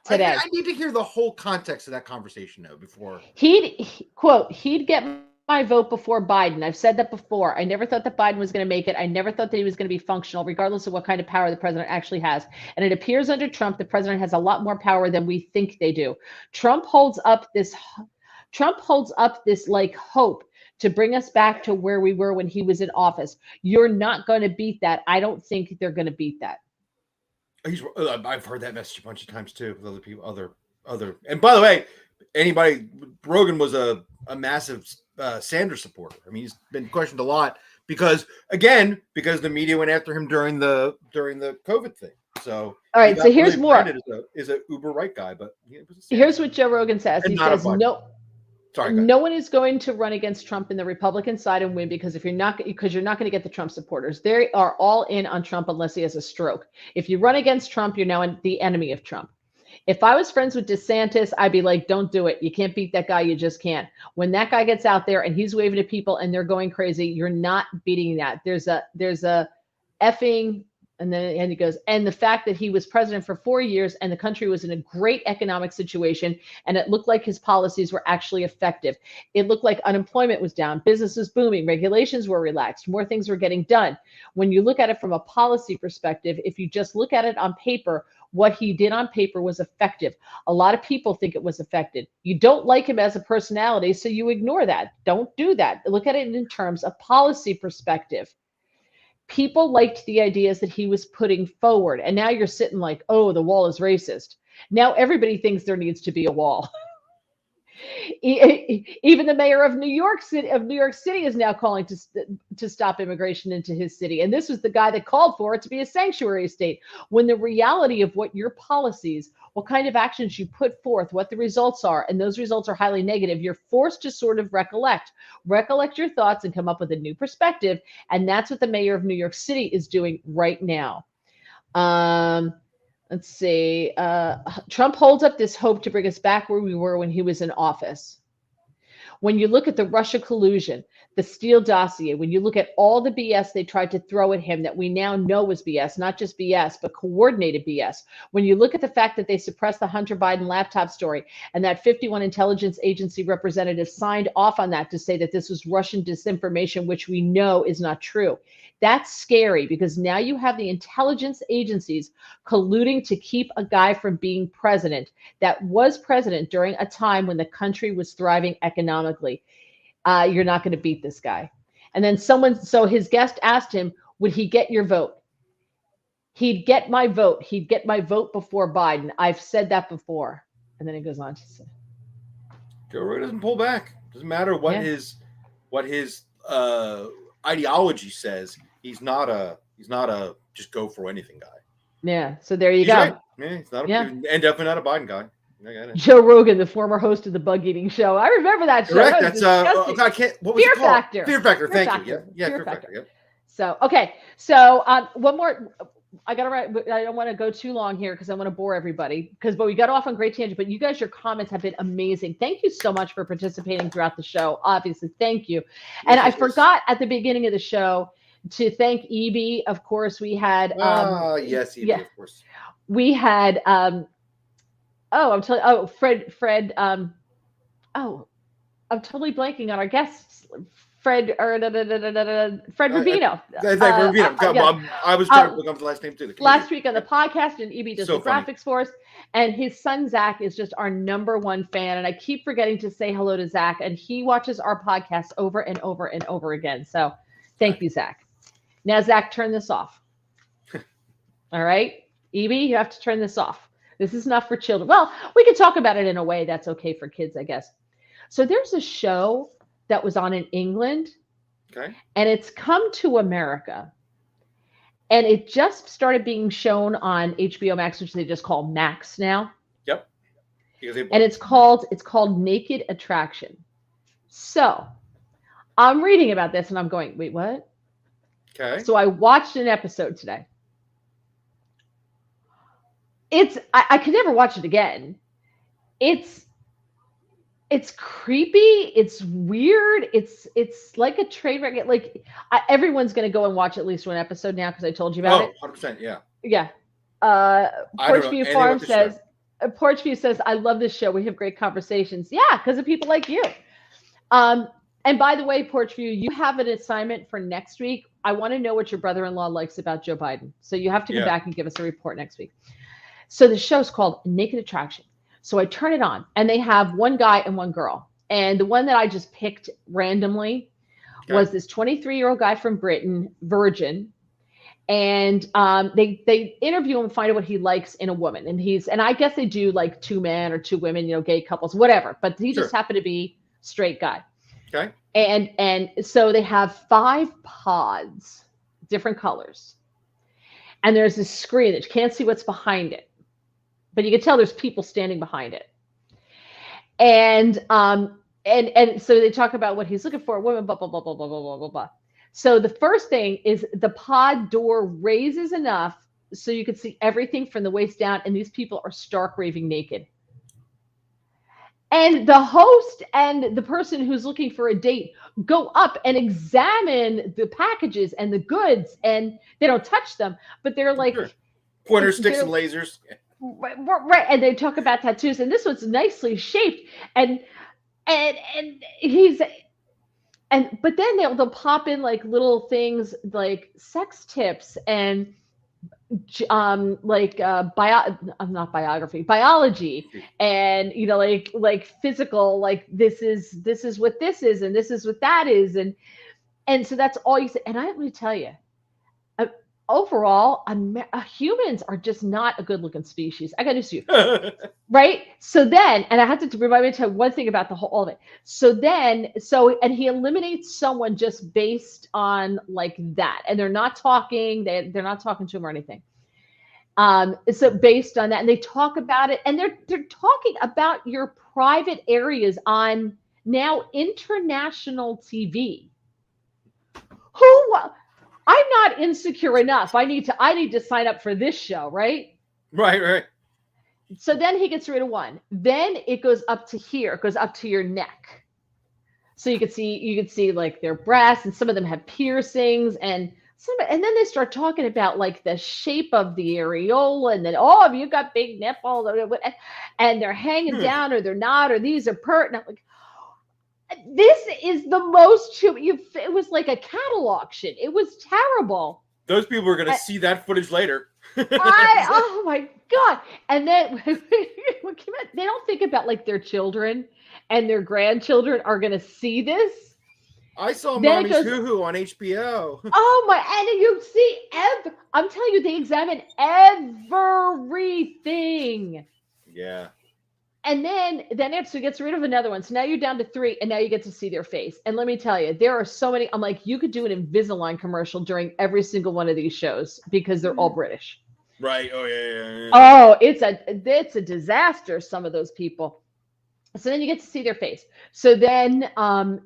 Today, I need to hear the whole context of that conversation though before he'd get my vote before Biden. I've said that before. I never thought that Biden was going to make it. I never thought that he was going to be functional, regardless of what kind of power the president actually has. And it appears under Trump, the president has a lot more power than we think they do. Trump holds up this like hope to bring us back to where we were when he was in office. You're not going to beat that. I don't think they're going to beat that. I've heard that message a bunch of times too with other people, other. And by the way, Rogan was a massive Sanders supporter. I mean, he's been questioned a lot because the media went after him during the COVID thing. So all right, so here's more. Is a uber right guy, but here's what Joe Rogan says. He says no one is going to run against Trump in the Republican side and win because you're not going to get the Trump supporters. They are all in on Trump unless he has a stroke. If you run against Trump, you're now the enemy of Trump. If I was friends with DeSantis, I'd be like, don't do it. You can't beat that guy. You just can't. When that guy gets out there and he's waving at people and they're going crazy, you're not beating that. There's a effing, and he goes, and the fact that he was president for 4 years and the country was in a great economic situation and it looked like his policies were actually effective. It looked like unemployment was down, business was booming, regulations were relaxed, more things were getting done. When you look at it from a policy perspective, if you just look at it on paper, what he did on paper was effective. A lot of people think it was effective. You don't like him as a personality, so you ignore that. Don't do that. Look at it in terms of policy perspective. People liked the ideas that he was putting forward. And now you're sitting like, oh, the wall is racist. Now everybody thinks there needs to be a wall. Even the mayor of New York City is now calling to stop immigration into his city. And this was the guy that called for it to be a sanctuary state. When the reality of what your policies, what kind of actions you put forth, what the results are, and those results are highly negative, you're forced to sort of recollect your thoughts and come up with a new perspective. And that's what the mayor of New York City is doing right now. Let's see. Trump holds up this hope to bring us back where we were when he was in office. When you look at the Russia collusion, the Steele dossier, when you look at all the BS they tried to throw at him that we now know was BS, not just BS, but coordinated BS. When you look at the fact that they suppressed the Hunter Biden laptop story and that 51 intelligence agency representatives signed off on that to say that this was Russian disinformation, which we know is not true. That's scary because now you have the intelligence agencies colluding to keep a guy from being president that was president during a time when the country was thriving economically. You're not going to beat this guy. And then so his guest asked him, would he get your vote? He'd get my vote. He'd get my vote before Biden. I've said that before. And then he goes on to say, Joe Rogan doesn't pull back. Doesn't matter what his ideology says. He's not a just go for anything guy. Yeah. So there you go. Right. Yeah, he's not and definitely not a Biden guy. Joe Rogan, the former host of the Bug Eating Show. I remember that show. Correct. That's I can't. What was Fear it called? Factor. Fear Factor. Thank you. Yeah. Fear Factor. Yeah. So okay. So one more. I gotta write. I don't want to go too long here because I want to bore everybody. But we got off on great tangent. But you guys, your comments have been amazing. Thank you so much for participating throughout the show. Obviously, thank you. And I forgot at the beginning of the show to thank EB. Of course, we had. Yes, EB. Of course. We had. Fred. I'm totally blanking on our guests. Fred Rubino. I was trying to look up the last name too. Last week on the podcast, and EB does the graphics for us. And his son, Zach, is just our number one fan. And I keep forgetting to say hello to Zach. And he watches our podcast over and over and over again. So thank you, Zach. Now, Zach, turn this off. All right? EB, you have to turn this off. This is not for children. Well, we can talk about it in a way that's okay for kids, I guess. So there's a show that was on in England, Okay. and it's come to America. And it just started being shown on HBO Max, which they just call Max now. Yep. Because they And it's called Naked Attraction. So I'm reading about this and I'm going, wait, what? Okay. So I watched an episode today. I could never watch it again. It's creepy. It's weird. It's like a train wreck. Like everyone's gonna go and watch at least one episode now because I told you about it. 100%. Yeah. Yeah. I don't know Porchview anything Farm about this says, show. Porchview says, I love this show. We have great conversations. Yeah, because of people like you. And by the way, Porchview, you have an assignment for next week. I want to know what your brother-in-law likes about Joe Biden. So you have to come Yeah. back and give us a report next week. So the show's called Naked Attraction. So I turn it on, and they have one guy and one girl. And the one that I just picked randomly was this 23-year-old guy from Britain, virgin. And they interview him and find out what he likes in a woman. And I guess they do like 2 men or 2 women, gay couples, whatever. But he just happened to be straight guy. Okay. And so they have 5 pods, different colors. And there's this screen that you can't see what's behind it, but you can tell there's people standing behind it. And so they talk about what he's looking for, a woman, blah, blah, blah, blah, blah, blah, blah, blah, blah. So the first thing is the pod door raises enough so you can see everything from the waist down, and these people are stark raving naked. And the host and the person who's looking for a date go up and examine the packages and the goods, and they don't touch them, but they're like pointer sticks and lasers. Right. And they talk about tattoos, and this one's nicely shaped, and he's but then they'll pop in like little things like sex tips and not biography, biology, and like physical, like this is what this is and this is what that is, and so that's all you say. And I'm going to tell you, overall, humans are just not a good-looking species. I got news for you, right? So then, and I have to remind me to tell you one thing about all of it. And he eliminates someone just based on like that, and they're not talking. They're not talking to him or anything. So based on that, and they talk about it, and they're talking about your private areas on now international TV. I'm not insecure enough. I need to sign up for this show, right? Right. So then he gets rid of one. Then it goes up to here. It goes up to your neck. So you could see like their breasts, and some of them have piercings, and then they start talking about like the shape of the areola, and then have you got big nipples, and they're hanging down, or they're not, or these are pert. And I'm like, this is the most. It was like a cattle auction. It was terrible. Those people are going to see that footage later. Oh my God. And then they don't think about like their children and their grandchildren are going to see this. I saw Mommy's Hoo-Hoo on HBO. Oh my, and you see, I'm telling you, they examine everything. Yeah. And then it gets rid of another one. So now you're down to 3, and now you get to see their face. And let me tell you, there are so many. I'm like, you could do an Invisalign commercial during every single one of these shows because they're all British. Right. Oh yeah. Oh, it's a disaster. Some of those people. So then you get to see their face. So then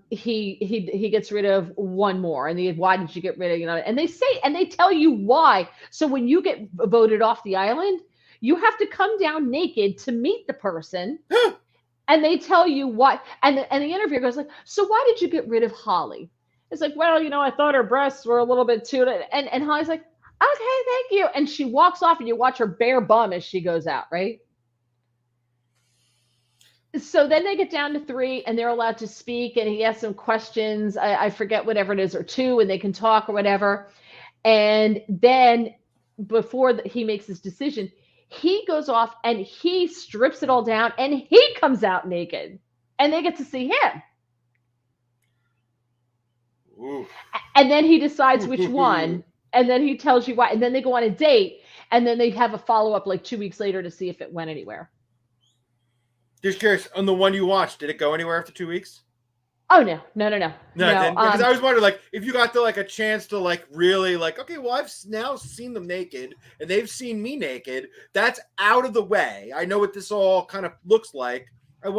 he gets rid of one more, and why did you get rid of And they tell you why. So when you get voted off the island, you have to come down naked to meet the person, and they tell you why. And the interviewer goes like, "So why did you get rid of Holly?" It's like, "Well, I thought her breasts were a little bit too." And Holly's like, "Okay, thank you." And she walks off, and you watch her bare bum as she goes out, right? So then they get down to 3, and they're allowed to speak, and he asks some questions. I forget whatever it is, or 2, and they can talk or whatever. And then before he makes his decision, he goes off and he strips it all down, and he comes out naked, and they get to see him. Ooh. And then he decides which one, and then he tells you why. And then they go on a date, and then they have a follow-up like 2 weeks later to see if it went anywhere. Just curious, on the one you watched, did it go anywhere after 2 weeks? Oh no. No, because I was wondering, like, if you got to like a chance to like really like, okay, well, I've now seen them naked and they've seen me naked. That's out of the way. I know what this all kind of looks like. It'd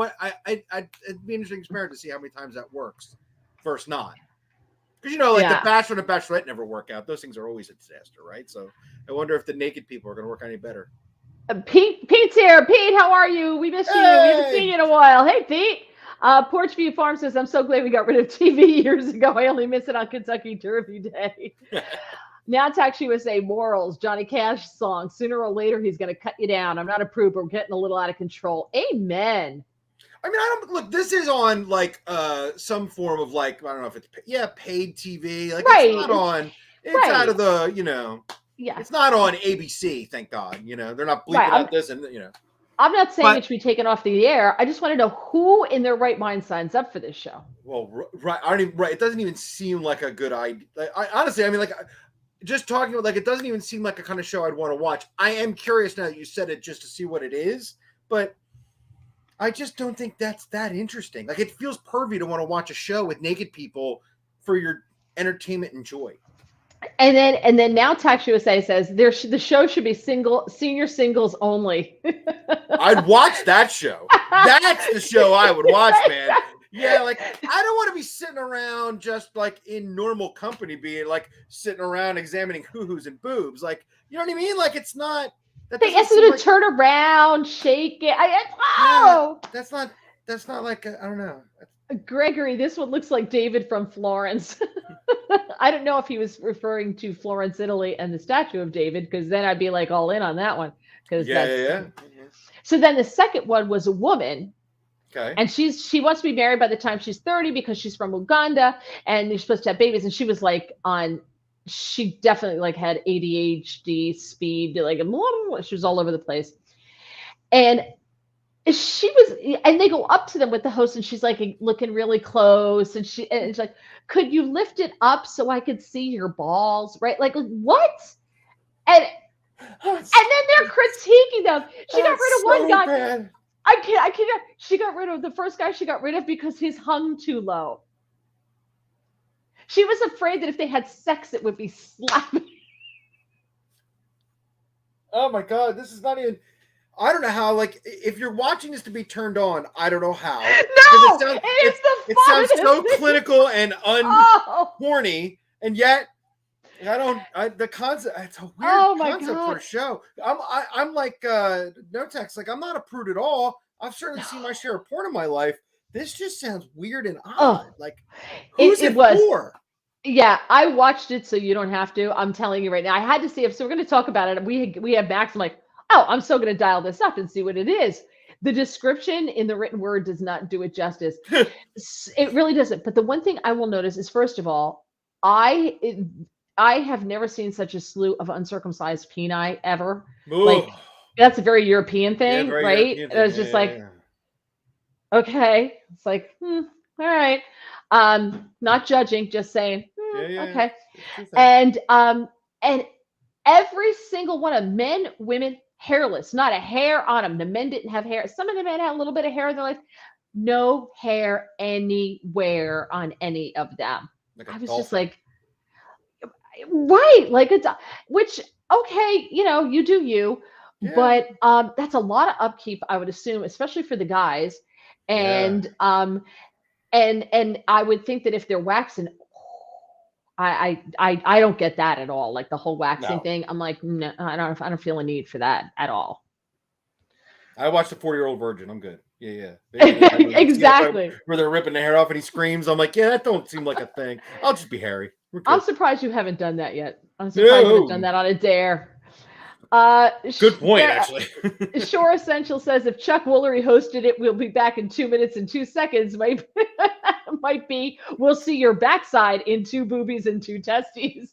be an interesting experiment to see how many times that works versus not. Because like the Bachelor and the Bachelorette never work out. Those things are always a disaster, right? So I wonder if the naked people are going to work any better. Pete's here. Pete, how are you? We missed you. We haven't seen you in a while. Hey, Pete. Porchview Farm says, I'm so glad we got rid of TV years ago. I only miss it on Kentucky Derby Day. Now Tax USA morals, Johnny Cash song. Sooner or later, he's going to cut you down. I'm not a prude, but we're getting a little out of control. Amen. I mean, look, this is on like some form of like, I don't know if it's paid TV. Like right. It's not on, it's right. Out of the, it's not on ABC, thank God. They're not bleeping out this and I'm not saying it should be taken off the air. I just want to know who in their right mind signs up for this show. Well, right. It doesn't even seem like a good idea. Honestly, I mean, like, just talking about, like, it doesn't even seem like a kind of show I'd want to watch. I am curious now that you said it just to see what it is, but I just don't think that's that interesting. Like, it feels pervy to want to watch a show with naked people for your entertainment and joy. And then now Tax USA says the show should be senior singles only. I'd watch that show. That's the show I would watch, man. Yeah, like I don't want to be sitting around just like in normal company, being like sitting around examining hoo-hoos and boobs. Like, you know what I mean? Like it's not. They asked you to turn around, shake it. That's not like I don't know. Gregory, this one looks like David from Florence. I don't know if he was referring to Florence, Italy, and the statue of David, because then I'd be like all in on that one. Yeah. So then the second one was a woman. Okay. And she wants to be married by the time she's 30 because she's from Uganda and they're supposed to have babies. And she was like she definitely like had ADHD speed, like she was all over the place. And and they go up to them with the host and she's like looking really close and she's like, could you lift it up so I could see your balls? Right? Like what? And then they're critiquing them. She got rid of one guy. Bad. I can't. She got rid of the first guy she got rid of because he's hung too low. She was afraid that if they had sex, it would be slapping. Oh my God. This is not even. I don't know how, like, if you're watching this to be turned on, I don't know how. No! It sounds so clinical and horny, and yet the concept, it's a weird concept for a show. I'm like, no text, like, I'm not a prude at all. I've certainly seen my share of porn in my life. This just sounds weird and odd. Like, who's it for? Yeah, I watched it so you don't have to. I'm telling you right now. I had to see if, so we're going to talk about it. We have Max. I'm like, oh, I'm so going to dial this up and see what it is. The description in the written word does not do it justice. It really doesn't. But the one thing I will notice is, first of all, I have never seen such a slew of uncircumcised peni ever. Ooh. Like, that's a very European thing, right? European thing. It was just okay. It's like, all right. Not judging, just saying, okay. And every single one of men, women, hairless, not a hair on them. The men didn't have hair. Some of the men had a little bit of hair in their life. No hair anywhere on any of them. I was just like, right. Like which, okay, you do you, but that's a lot of upkeep, I would assume, especially for the guys. And, and I would think that if they're waxing, I don't get that at all. Like the whole waxing thing. I'm like, no, I don't feel a need for that at all. I watched a 40-year-old virgin. I'm good. Yeah. Exactly. Where they're ripping the hair off and he screams. I'm like, that don't seem like a thing. I'll just be hairy. I'm surprised you haven't done that yet. I'm surprised you haven't done that on a dare. Good point, actually. Shore Essential says if Chuck Woolery hosted it, we'll be back in 2 minutes and 2 seconds. Might be we'll see your backside in 2 boobies and 2 testes.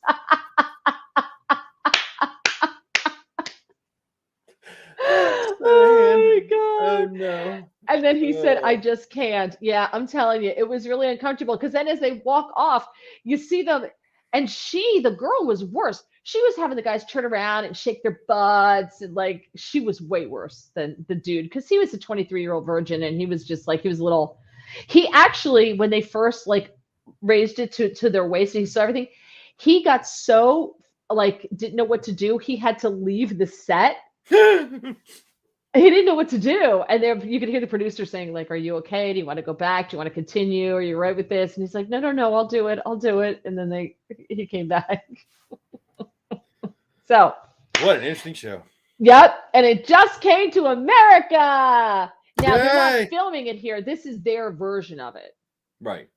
Oh my God. Oh no. And then he said, I just can't. Yeah, I'm telling you, it was really uncomfortable because then as they walk off, you see them, and the girl was worse. she was having the guys turn around and shake their butts, and like she was way worse than the dude because he was a 23-year-old virgin, and he was just like he was a little. He actually, when they first like raised it to their waist, and he saw everything, he got so like didn't know what to do. He had to leave the set. He didn't know what to do. And there you could hear the producer saying, like, are you okay? Do you want to go back? Do you want to continue? Are you right with this? And he's like, no, I'll do it. I'll do it. And then he came back. So what an interesting show. Yep. And it just came to America. Now they're not filming it here. This is their version of it. Right.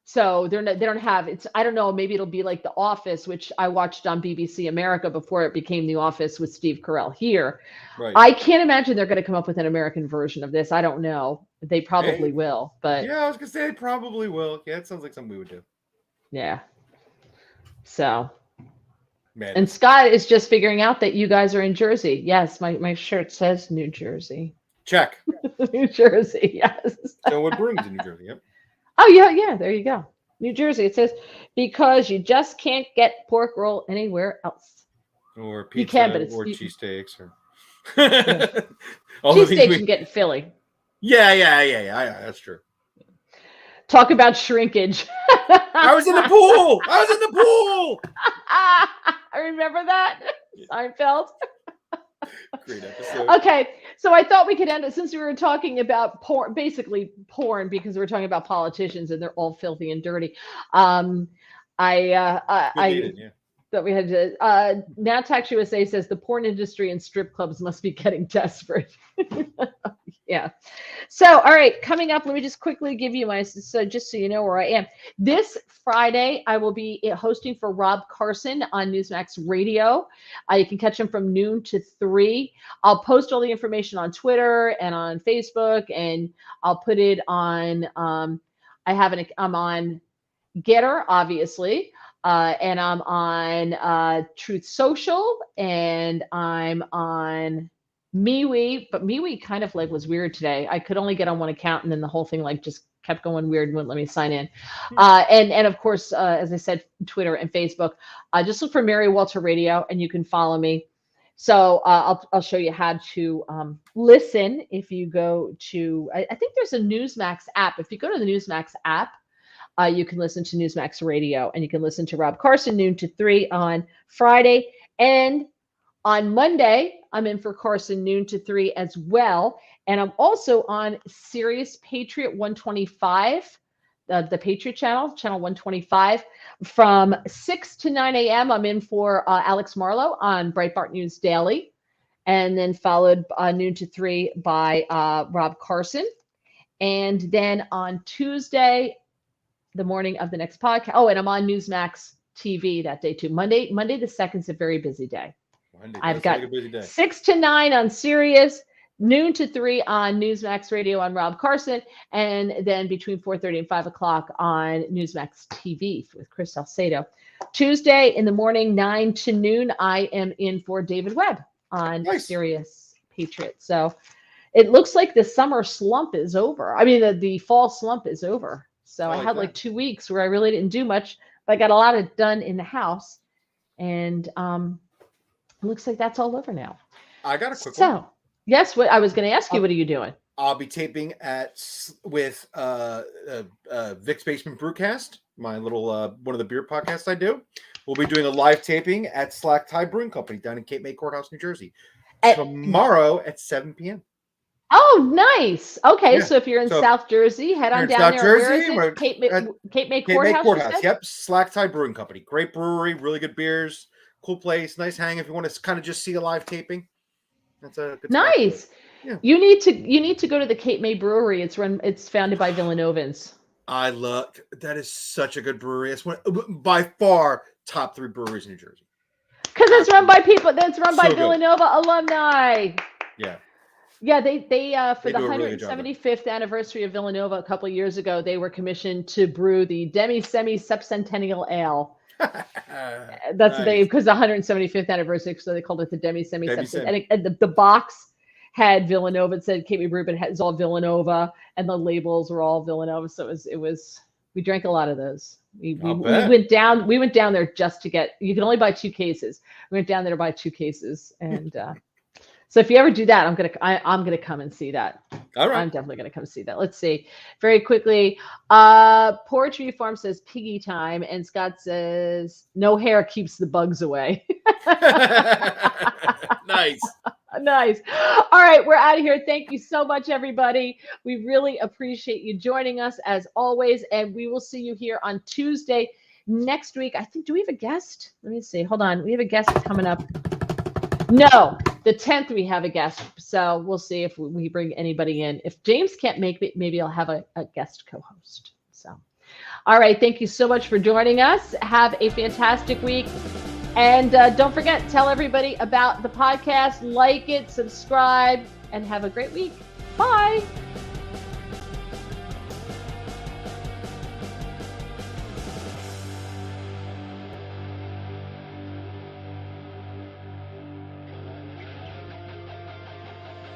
So they don't have it's. I don't know. Maybe it'll be like The Office, which I watched on BBC America before it became The Office with Steve Carell here. Right. I can't imagine they're going to come up with an American version of this. I don't know. They probably will, but yeah, I was gonna say they probably will. Yeah, it sounds like something we would do. Yeah. So. Man. And Scott is just figuring out that you guys are in Jersey. Yes, my shirt says New Jersey. Check. New Jersey. Yes. So what brings in New Jersey? Yep. Oh, yeah. There you go. New Jersey. It says, because you just can't get pork roll anywhere else. Or pizza, you can, but or cheesesteaks. Or... cheesesteaks you can get in Philly. Yeah. That's true. Talk about shrinkage. I was in the pool. I remember that. Seinfeld. Great episode. Okay, so I thought we could end it since we were talking about porn, basically porn, because we're talking about politicians and they're all filthy and dirty. That we had to. Now Tax USA says the porn industry and strip clubs must be getting desperate. Yeah. So, all right, coming up, let me just quickly give you just so you know where I am. This Friday, I will be hosting for Rob Carson on Newsmax Radio. You can catch him from noon to 3. I'll post all the information on Twitter and on Facebook, and I'll put it on. I'm on Getter, obviously. And I'm on Truth Social, and I'm on MeWe, but MeWe kind of like was weird today. I could only get on one account, and then the whole thing like just kept going weird and wouldn't let me sign in. And of course, as I said, Twitter and Facebook. Just look for Mary Walter Radio, and you can follow me. So I'll show you how to listen if you go to. I think there's a Newsmax app. If you go to the Newsmax app. You can listen to Newsmax Radio, and you can listen to Rob Carson noon to 3 on Friday. And on Monday, I'm in for Carson noon to 3 as well. And I'm also on Sirius Patriot 125, the Patriot channel 125. From 6 to 9 a.m., I'm in for Alex Marlowe on Breitbart News Daily. And then followed noon to 3 by Rob Carson. And then on Tuesday, the morning of the next podcast. Oh, and I'm on Newsmax TV that day too. Monday the 2nd is a very busy day. I've got 6 to 9 on Sirius, noon to 3 on Newsmax Radio on Rob Carson, and then between 4:30 and 5 o'clock on Newsmax TV with Chris Salcedo. Tuesday in the morning, 9 to noon, I am in for David Webb on Sirius Patriot. So it looks like the summer slump is over. I mean, the fall slump is over. So I had like 2 weeks where I really didn't do much, but I got a lot of done in the house. And it looks like that's all over now. I got a quick one. Yes, what I was going to ask you, what are you doing? I'll be taping with Vic's Basement Brewcast, my little one of the beer podcasts I do. We'll be doing a live taping at Slack Tie Brewing Company down in Cape May Courthouse, New Jersey, tomorrow at 7 p.m. Oh, nice. Okay, so if you're in South Jersey, head on down there. Jersey, where is it? Cape May Courthouse. Yep, Slack Tie Brewing Company. Great brewery, really good beers, cool place, nice hang. If you want to kind of just see a live taping, that's a good nice. Spot. Yeah. You need to go to the Cape May Brewery. It's founded by Villanovans. That is such a good brewery. It's by far top 3 breweries in New Jersey. Because it's run by people. That's run by Villanova alumni. Yeah. Yeah, they for the 175th anniversary of Villanova a couple of years ago, they were commissioned to brew the Demi-Semi Sepcentennial Ale. That's nice. Because the 175th anniversary, so they called it the Demi-Semi Sepcentennial. And the box had Villanova. It said Cape May Brew, but it was all Villanova, and the labels were all Villanova. So it was we drank a lot of those. We went down. We went down there just to get. You can only buy 2 cases. We went down there to buy 2 cases, and so if you ever do that, I'm gonna come and see that. All right. I'm definitely gonna come see that. Let's see very quickly. Poetry Farm says piggy time, and Scott says no hair keeps the bugs away. Nice. Nice. All right, we're out of here. Thank you so much, everybody. We really appreciate you joining us as always, and we will see you here on Tuesday next week. I think, do we have a guest? Let me see. Hold on. We have a guest coming up. No, the 10th we have a guest, so we'll see if we bring anybody in. If James can't make it, maybe I'll have a guest co-host. So, all right. Thank you so much for joining us. Have a fantastic week. And don't forget, tell everybody about the podcast, like it, subscribe, and have a great week. Bye.